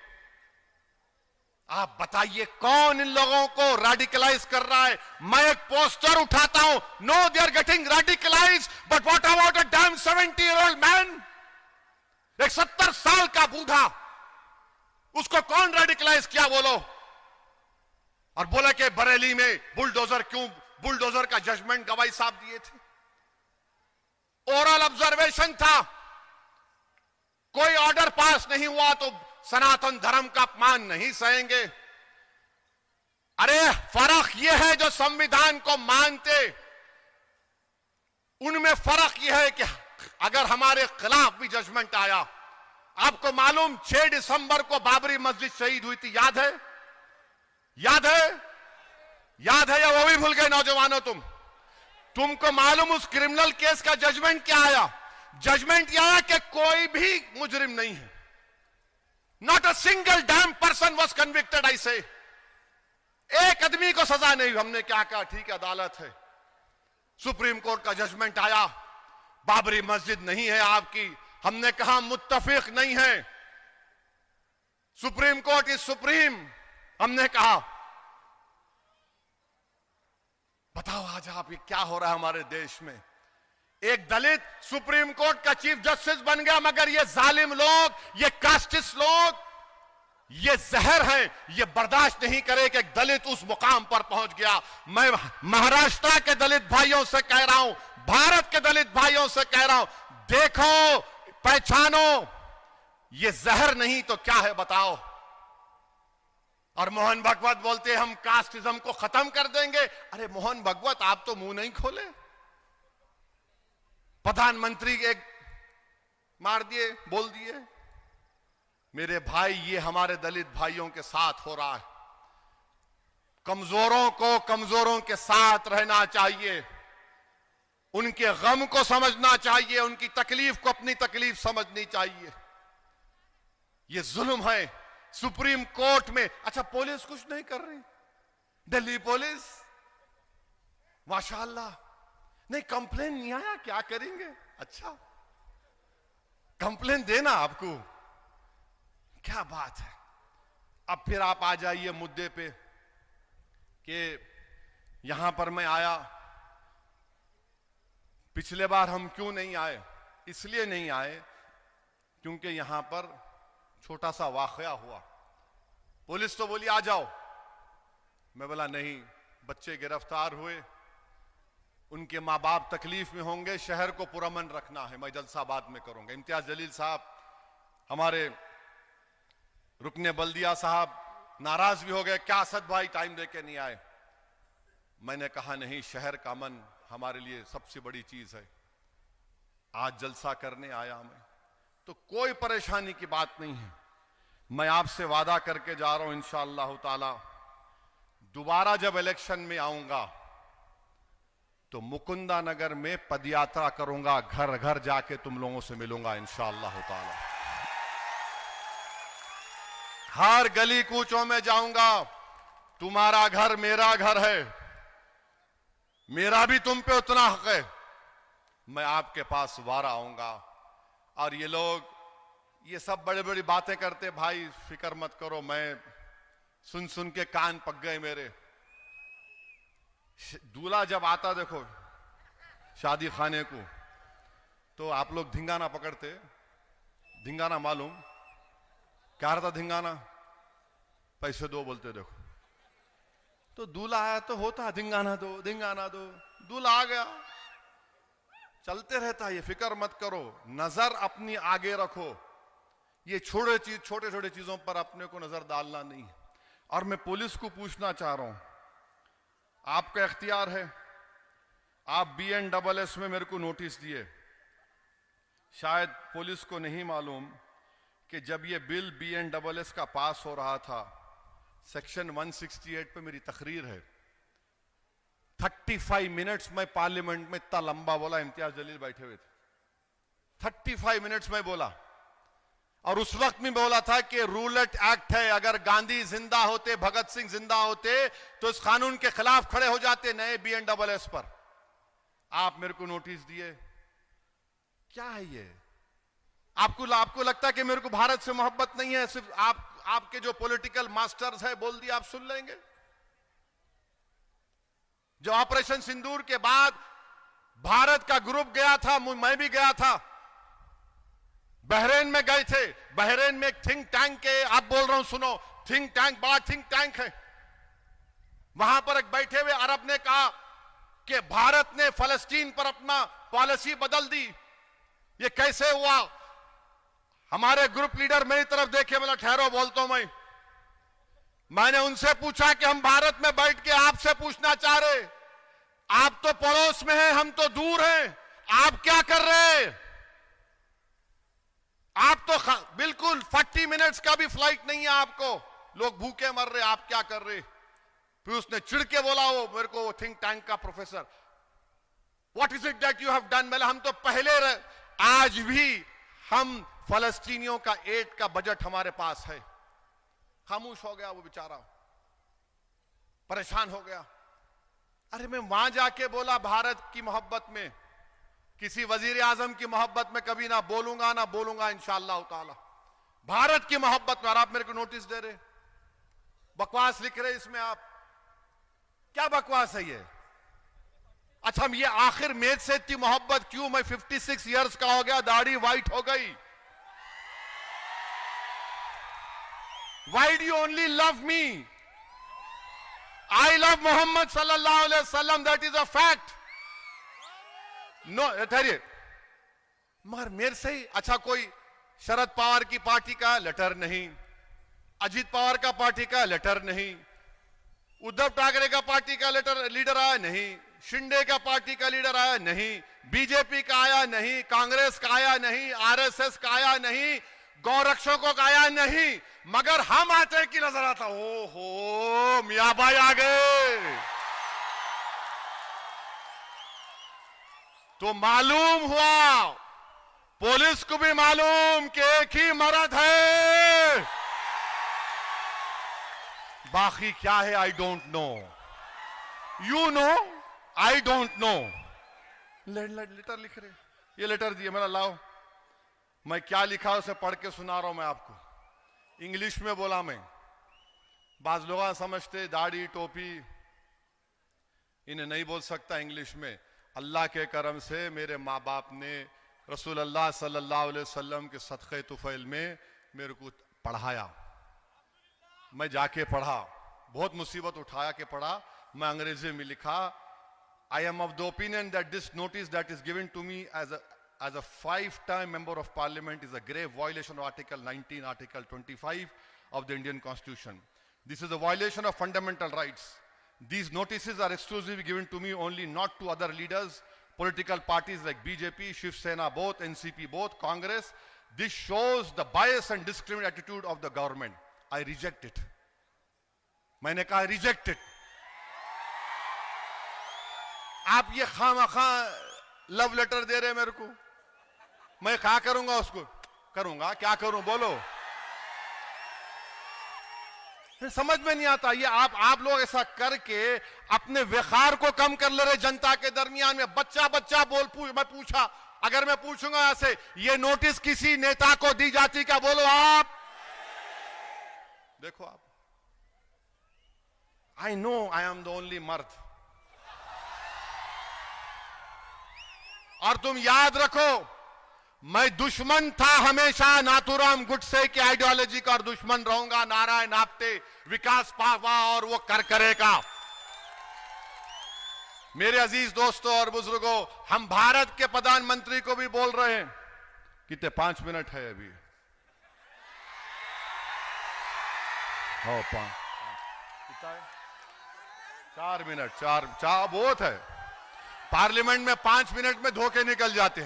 आप बताइए कौन इन लोगों को रेडिकलाइज कर रहा है? मैं एक पोस्टर उठाता हूं, no they are getting radicalise, but what about a damn 70-year-old man? एक 70 साल का बूढ़ा, उसको कौन रेडिकलाइज किया बोलो? और बोला कि बरेली में बुलडोजर क्यों, बुलडोजर का जजमेंट गवाही साहब दिए थे, ओरल ऑब्जर्वेशन था, कोई ऑर्डर पास नहीं हुआ तो सनातन धर्म का अपमान नहीं सहेंगे। अरे फर्क यह है जो संविधान को मानते, उनमें फर्क यह है कि अगर हमारे खिलाफ भी जजमेंट आया, आपको मालूम 6 दिसंबर को बाबरी मस्जिद शहीद हुई थी, याद है? याद है? याद है या वो भी भूल गए नौजवानों? तुमको मालूम उस क्रिमिनल केस का जजमेंट क्या आया? जजमेंट यह आया कि कोई भी मुजरिम नहीं है, not a single dam person was convicted. ऐसे एक आदमी को सजा नहीं। हमने क्या कहा, ठीक है अदालत है, सुप्रीम कोर्ट का जजमेंट आया, बाबरी मस्जिद नहीं है आपकी। हमने कहा मुत्तफिक नहीं है, सुप्रीम कोर्ट इज सुप्रीम। हमने कहा बताओ आज आप ये क्या हो रहा है हमारे देश में? एक दलित सुप्रीम कोर्ट का चीफ जस्टिस बन गया, मगर ये जालिम लोग, ये कास्टिस्ट लोग, ये जहर है, ये बर्दाश्त नहीं करे कि एक दलित उस मुकाम पर पहुंच गया। मैं महाराष्ट्र के दलित भाइयों से कह रहा हूं, भारत के दलित भाइयों से कह रहा हूं, देखो, पहचानो, ये जहर नहीं तो क्या है बताओ? और मोहन भागवत बोलते हम कास्टिज्म को खत्म कर देंगे। अरे मोहन भागवत, आप तो मुंह नहीं खोले, प्रधानमंत्री एक मार दिए, बोल दिए। मेरे भाई, ये हमारे दलित भाइयों के साथ हो रहा है। कमजोरों को कमजोरों के साथ रहना चाहिए, उनके गम को समझना चाहिए, उनकी तकलीफ को अपनी तकलीफ समझनी चाहिए। ये जुल्म है सुप्रीम कोर्ट में। अच्छा, पुलिस कुछ नहीं कर रही, दिल्ली पुलिस माशाअल्लाह, नहीं कंप्लेन नहीं आया, क्या करेंगे? अच्छा, कंप्लेन देना आपको, क्या बात है। अब फिर आप आ जाइए मुद्दे पे कि यहां पर मैं आया, पिछले बार हम क्यों नहीं आए? इसलिए नहीं आए क्योंकि यहां पर छोटा सा वाकया हुआ। पुलिस तो बोली आ जाओ, मैं बोला नहीं, बच्चे गिरफ्तार हुए, उनके मां बाप तकलीफ में होंगे, शहर को पुरअमन रखना है, मैं जलसा बाद में करूंगा। इम्तियाज जलील साहब, हमारे रुकने बल्दिया साहब नाराज भी हो गए, क्या असद भाई टाइम देके नहीं आए? मैंने कहा नहीं, शहर का अमन हमारे लिए सबसे बड़ी चीज है, आज जलसा करने आया मैं, तो कोई परेशानी की बात नहीं है। मैं आपसे वादा करके जा रहा हूं, इंशाअल्लाह ताला दोबारा जब इलेक्शन में आऊंगा तो मुकुंदा नगर में पदयात्रा करूंगा, घर घर जाके तुम लोगों से मिलूंगा इंशाअल्लाह ताला। हर गली कूचों में जाऊंगा, तुम्हारा घर मेरा घर है, मेरा भी तुम पे उतना हक है, मैं आपके पास वारा आऊंगा। और ये लोग ये सब बड़ी बड़ी बातें करते, भाई फिक्र मत करो, मैं सुन सुन के कान पक गए मेरे। दूल्हा जब आता देखो शादी खाने को, तो आप लोग धिंगाना पकड़ते, धिंगाना मालूम क्या रहता? धिंगाना पैसे दो बोलते, देखो तो दूल्हा आया तो होता धिंगाना दो, धिंगाना दो, दूल्हा आ गया, चलते रहता है। ये फिक्र मत करो, नजर अपनी आगे रखो, ये छोटे छोटे चीजों पर अपने को नजर डालना नहीं। और मैं पुलिस को पूछना चाह रहा हूं, आपका इख्तियार है, आप BNSS में मेरे को नोटिस दिए, शायद पुलिस को नहीं मालूम कि जब ये बिल BNSS का पास हो रहा था, सेक्शन 168 पे मेरी तकरीर है, 35 मिनट्स में पार्लियामेंट में इतना लंबा बोला, इम्तियाज जलील बैठे हुए थे, 35 मिनट्स में बोला। और उस वक्त में बोला था कि रूलेट एक्ट है, अगर गांधी जिंदा होते, भगत सिंह जिंदा होते तो इस कानून के खिलाफ खड़े हो जाते नए BNSS पर। आप मेरे को नोटिस दिए, क्या है ये? आपको लगता है कि मेरे को भारत से मोहब्बत नहीं है? सिर्फ आपके जो पॉलिटिकल मास्टर्स है बोल दिया, आप सुन लेंगे। जो ऑपरेशन सिंदूर के बाद भारत का ग्रुप गया था, मैं भी गया था, बहरेन में गए थे, बहरेन में एक थिंक टैंक है, आप बोल रहा हूं सुनो, थिंक टैंक, बड़ा थिंक टैंक है, वहां पर एक बैठे हुए अरब ने कहा कि भारत ने फलस्तीन पर अपना पॉलिसी बदल दी। ये कैसे हुआ? हमारे ग्रुप लीडर मेरी तरफ देखे, मतलब ठहरो बोलता हूं मैंने उनसे पूछा कि हम भारत में बैठ के आपसे पूछना चाह रहे, आप तो पड़ोस में हैं, हम तो दूर हैं, आप क्या कर रहे हैं? आप तो बिल्कुल 40 मिनट्स का भी फ्लाइट नहीं है आपको, लोग भूखे मर रहे, आप क्या कर रहे? फिर उसने चिढ़ के बोला, वो मेरे को थिंक टैंक का professor, what is it that you have done? मतलब हम तो पहले आज भी हम फलस्तीनियों का एड का बजट हमारे पास है। खामोश हो गया वो बेचारा, परेशान हो गया। अरे मैं वहां जाके बोला, भारत की मोहब्बत में, किसी वजीर आजम की मोहब्बत में कभी ना बोलूंगा इंशाअल्लाह ताला, भारत की मोहब्बत में। और आप मेरे को नोटिस दे रहे, बकवास लिख रहे इसमें, आप क्या बकवास है ये? अच्छा, हम ये आखिर मेज से इतनी मोहब्बत क्यों? मैं 56 इयर्स का हो गया, दाढ़ी व्हाइट हो गई। Why do you only love me? I love Muhammad sallallahu alaihi wasallam, that is a fact. No, ठहरिए, मगर मेरे से ही अच्छा कोई शरद पवार की पार्टी का लेटर नहीं, अजीत पवार का पार्टी का लेटर नहीं, उद्धव ठाकरे का पार्टी का लीडर आया नहीं, शिंदे का पार्टी का लीडर आया नहीं, बीजेपी का आया नहीं, कांग्रेस का आया नहीं, आरएसएस का आया नहीं, गौरक्षकों का आया नहीं, मगर हम आते की नजर आता। ओ हो, मियां भाई आ गए। तो मालूम हुआ, पुलिस को भी मालूम कि एक ही मर्द है, बाकी क्या है I don't know, you know I don't know. Letter लिख रहे, ये लेटर दिए, मेरा लाओ, मैं क्या लिखा उसे पढ़ के सुना रहा हूं मैं आपको, इंग्लिश में बोला मैं। बाज लोग समझते दाढ़ी टोपी, इन्हें नहीं बोल सकता इंग्लिश में। अल्लाह के करम से मेरे माँ बाप ने रसूल अल्लाह सल्लल्लाहु अलैहि वसल्लम के सदक़े तुफ़ैल में मेरे को पढ़ाया, मैं जाके पढ़ा, बहुत मुसीबत उठाया के पढ़ा। मैं अंग्रेजी में लिखा, I am of the opinion that this notice that is given to me as a 5-time member of parliament is a grave violation of article 19, article 25 of the Indian constitution. This is a violation of fundamental rights. These notices are exclusively given to me only, not to other leaders, political parties like BJP, Shiv Sena both, NCP both, Congress. This shows the bias and discriminatory attitude of the government. I reject it. मैंने कहा reject it. आप ये खामखा love letter दे रहे मेरे को, मैं क्या करूंगा उसको, करूंगा क्या करूं बोलो, समझ में नहीं आता। ये आप लोग ऐसा करके अपने विखार को कम कर ले रहे जनता के दरमियान में। बच्चा बच्चा मैं पूछा, अगर मैं पूछूंगा ऐसे, ये नोटिस किसी नेता को दी जाती क्या, बोलो आप। देखो आप, I know I am the only मर्द, और तुम याद रखो मैं दुश्मन था हमेशा नाथूराम गुडसे की आइडियोलॉजी का, और दुश्मन रहूंगा नारायण आप्टे, विकास पावा और वो कर करेगा। मेरे अजीज दोस्तों और बुजुर्गों, हम भारत के प्रधानमंत्री को भी बोल रहे हैं, कितने 5 मिनट है अभी, हो 4 मिनट, चार बहुत है। पार्लियामेंट में 5 मिनट में धोखे निकल जाते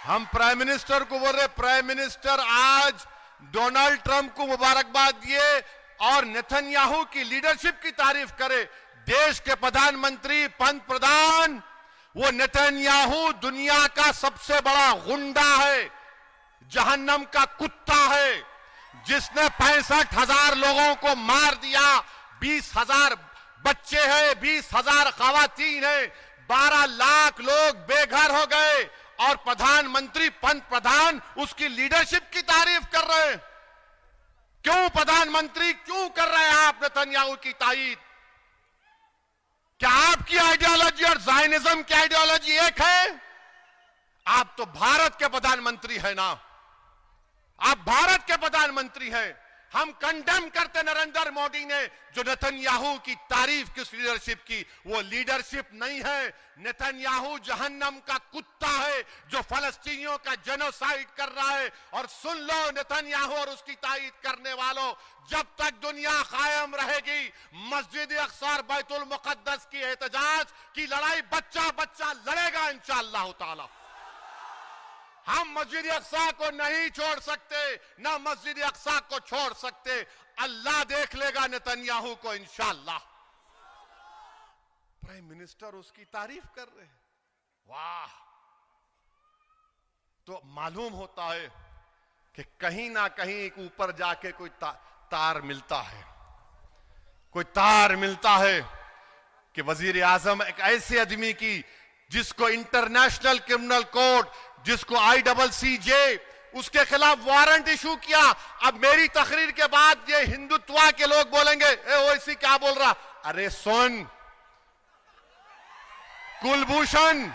हम प्राइम मिनिस्टर को बोल रहे, प्राइम मिनिस्टर आज डोनाल्ड ट्रंप को मुबारकबाद दिए और नेतन्याहू की लीडरशिप की तारीफ करे। देश के प्रधानमंत्री, पंत प्रधान, वो नेतन्याहू दुनिया का सबसे बड़ा गुंडा है, जहन्नम का कुत्ता है, जिसने 65,000 लोगों को मार दिया, 20,000 बच्चे हैं, 20,000 खवातीन हैं, 12 लाख लोग बेघर हो गए, और प्रधानमंत्री, पंत प्रधान उसकी लीडरशिप की तारीफ कर रहे हैं। क्यों प्रधानमंत्री, क्यों कर रहे हैं आप नेतन्याहू की तारीफ? क्या आपकी आइडियोलॉजी और ज़ायनिज्म की आइडियोलॉजी एक है? आप तो भारत के प्रधानमंत्री है ना, आप भारत के प्रधानमंत्री हैं। हम कंडेम करते नरेंद्र मोदी ने जो नेतन्याहू की तारीफ की, उस लीडरशिप की, वो लीडरशिप नहीं है। नेतन्याहू जहन्नम का कुत्ता है जो फलस्तीनियों का जेनोसाइड कर रहा है। और सुन लो नेतन्याहू और उसकी तारीफ करने वालों, जब तक दुनिया कायम रहेगी, मस्जिद अक्सा और बैतुल मुकद्दस की एहतजाज की लड़ाई बच्चा बच्चा लड़ेगा इंशाअल्लाह ताला। हम मस्जिद अक्सा को नहीं छोड़ सकते, ना मस्जिद अक्सा को छोड़ सकते। अल्लाह देख लेगा नेतन्याहू को इंशाअल्लाह। प्राइम मिनिस्टर उसकी तारीफ कर रहे हैं, वाह। तो मालूम होता है कि कहीं ना कहीं ऊपर जाके कोई तार मिलता है, कोई तार मिलता है कि वजीर आजम एक ऐसे आदमी की जिसको इंटरनेशनल क्रिमिनल कोर्ट, जिसको ICC उसके खिलाफ वारंट इशू किया। अब मेरी तकरीर के बाद ये हिंदुत्वा के लोग बोलेंगे, ओवैसी क्या बोल रहा? अरे सुन, कुलभूषण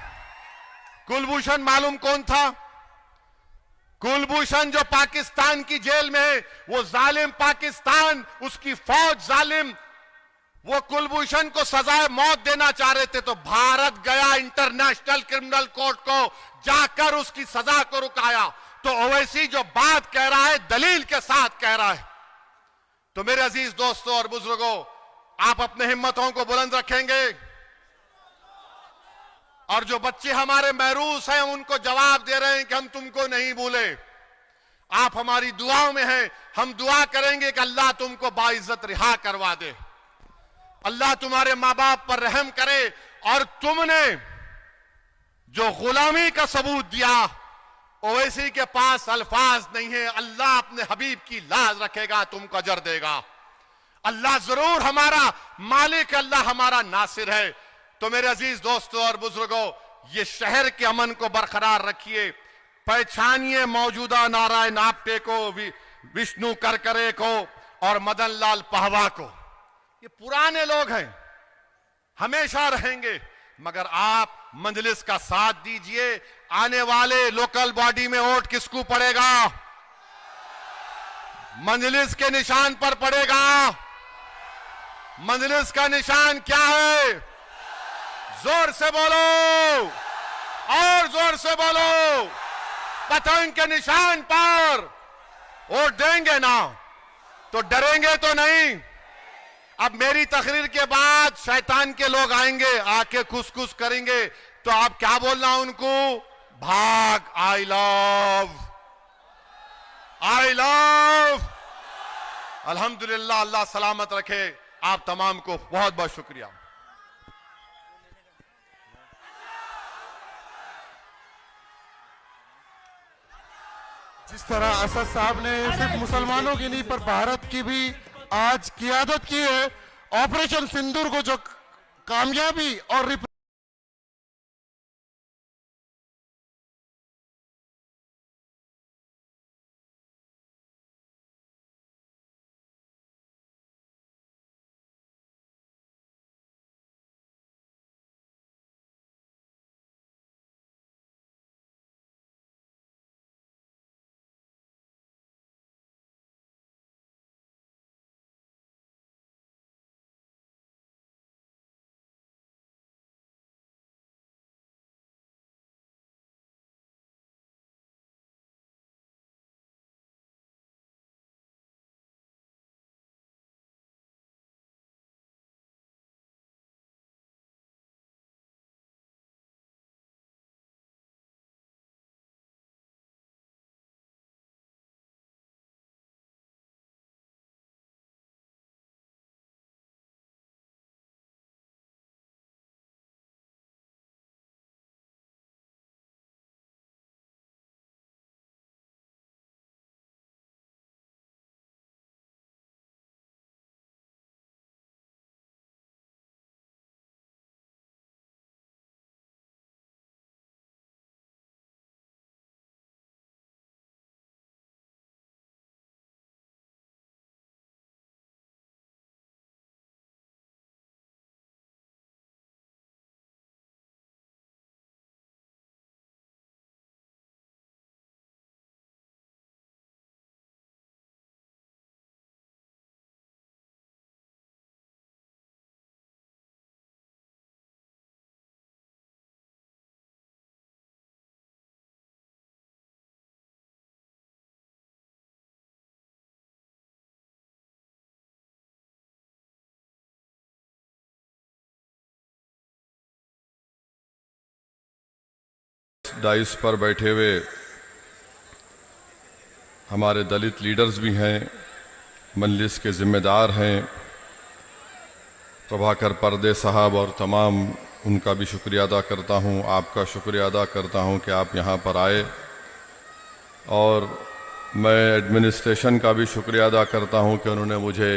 मालूम कौन था? कुलभूषण जो पाकिस्तान की जेल में है, वो जालिम पाकिस्तान, उसकी फौज जालिम, वो कुलभूषण को सजाए मौत देना चाह रहे थे। तो भारत गया इंटरनेशनल क्रिमिनल कोर्ट को, जाकर उसकी सजा को रुकाया। तो ओवैसी जो बात कह रहा है दलील के साथ कह रहा है। तो मेरे अजीज दोस्तों और बुजुर्गों, आप अपने हिम्मतों को बुलंद रखेंगे और जो बच्चे हमारे महरूस हैं उनको जवाब दे रहे हैं कि हम तुमको नहीं भूले, आप हमारी दुआओं में हैं। हम दुआ करेंगे कि अल्लाह तुमको बाइज्जत रिहा करवा दे, अल्लाह तुम्हारे मां बाप पर रहम करे। और तुमने जो गुलामी का सबूत दिया, ओवैसी के पास अल्फाज नहीं है। अल्लाह अपने हबीब की लाज रखेगा, तुमको अजर देगा। अल्लाह जरूर हमारा मालिक, अल्लाह हमारा नासिर है। तो मेरे अजीज दोस्तों और बुजुर्गों, ये शहर के अमन को बरकरार रखिए, पहचानिए मौजूदा नारायण आप्टे को, विष्णु करकरे को और मदन लाल पहवा को। ये पुराने लोग हैं, हमेशा रहेंगे, मगर आप मजलिस का साथ दीजिए। आने वाले लोकल बॉडी में वोट किसको पड़ेगा? मजलिस के निशान पर पड़ेगा। मजलिस का निशान क्या है? जोर से बोलो और जोर से बोलो। पतंग के निशान पर वोट देंगे ना तो डरेंगे तो नहीं। अब मेरी तकरीर के बाद शैतान के लोग आएंगे, आके खुस करेंगे, तो आप क्या बोलना उनको? भाग, आई लव। अल्हम्दुलिल्लाह, अल्लाह सलामत रखे आप तमाम को। बहुत बहुत शुक्रिया। जिस तरह असद साहब ने सिर्फ मुसलमानों की नहीं पर भारत की भी आज क़ियादत की है, ऑपरेशन सिंदूर को जो कामयाबी और डाइस पर बैठे हुए हमारे दलित लीडर्स भी हैं, मजलिस के जिम्मेदार हैं, प्रभाकर पर्दे साहब और तमाम उनका भी शुक्रिया अदा करता हूं। आपका शुक्रिया अदा करता हूं कि आप यहां पर आए, और मैं एडमिनिस्ट्रेशन का भी शुक्रिया अदा करता हूं कि उन्होंने मुझे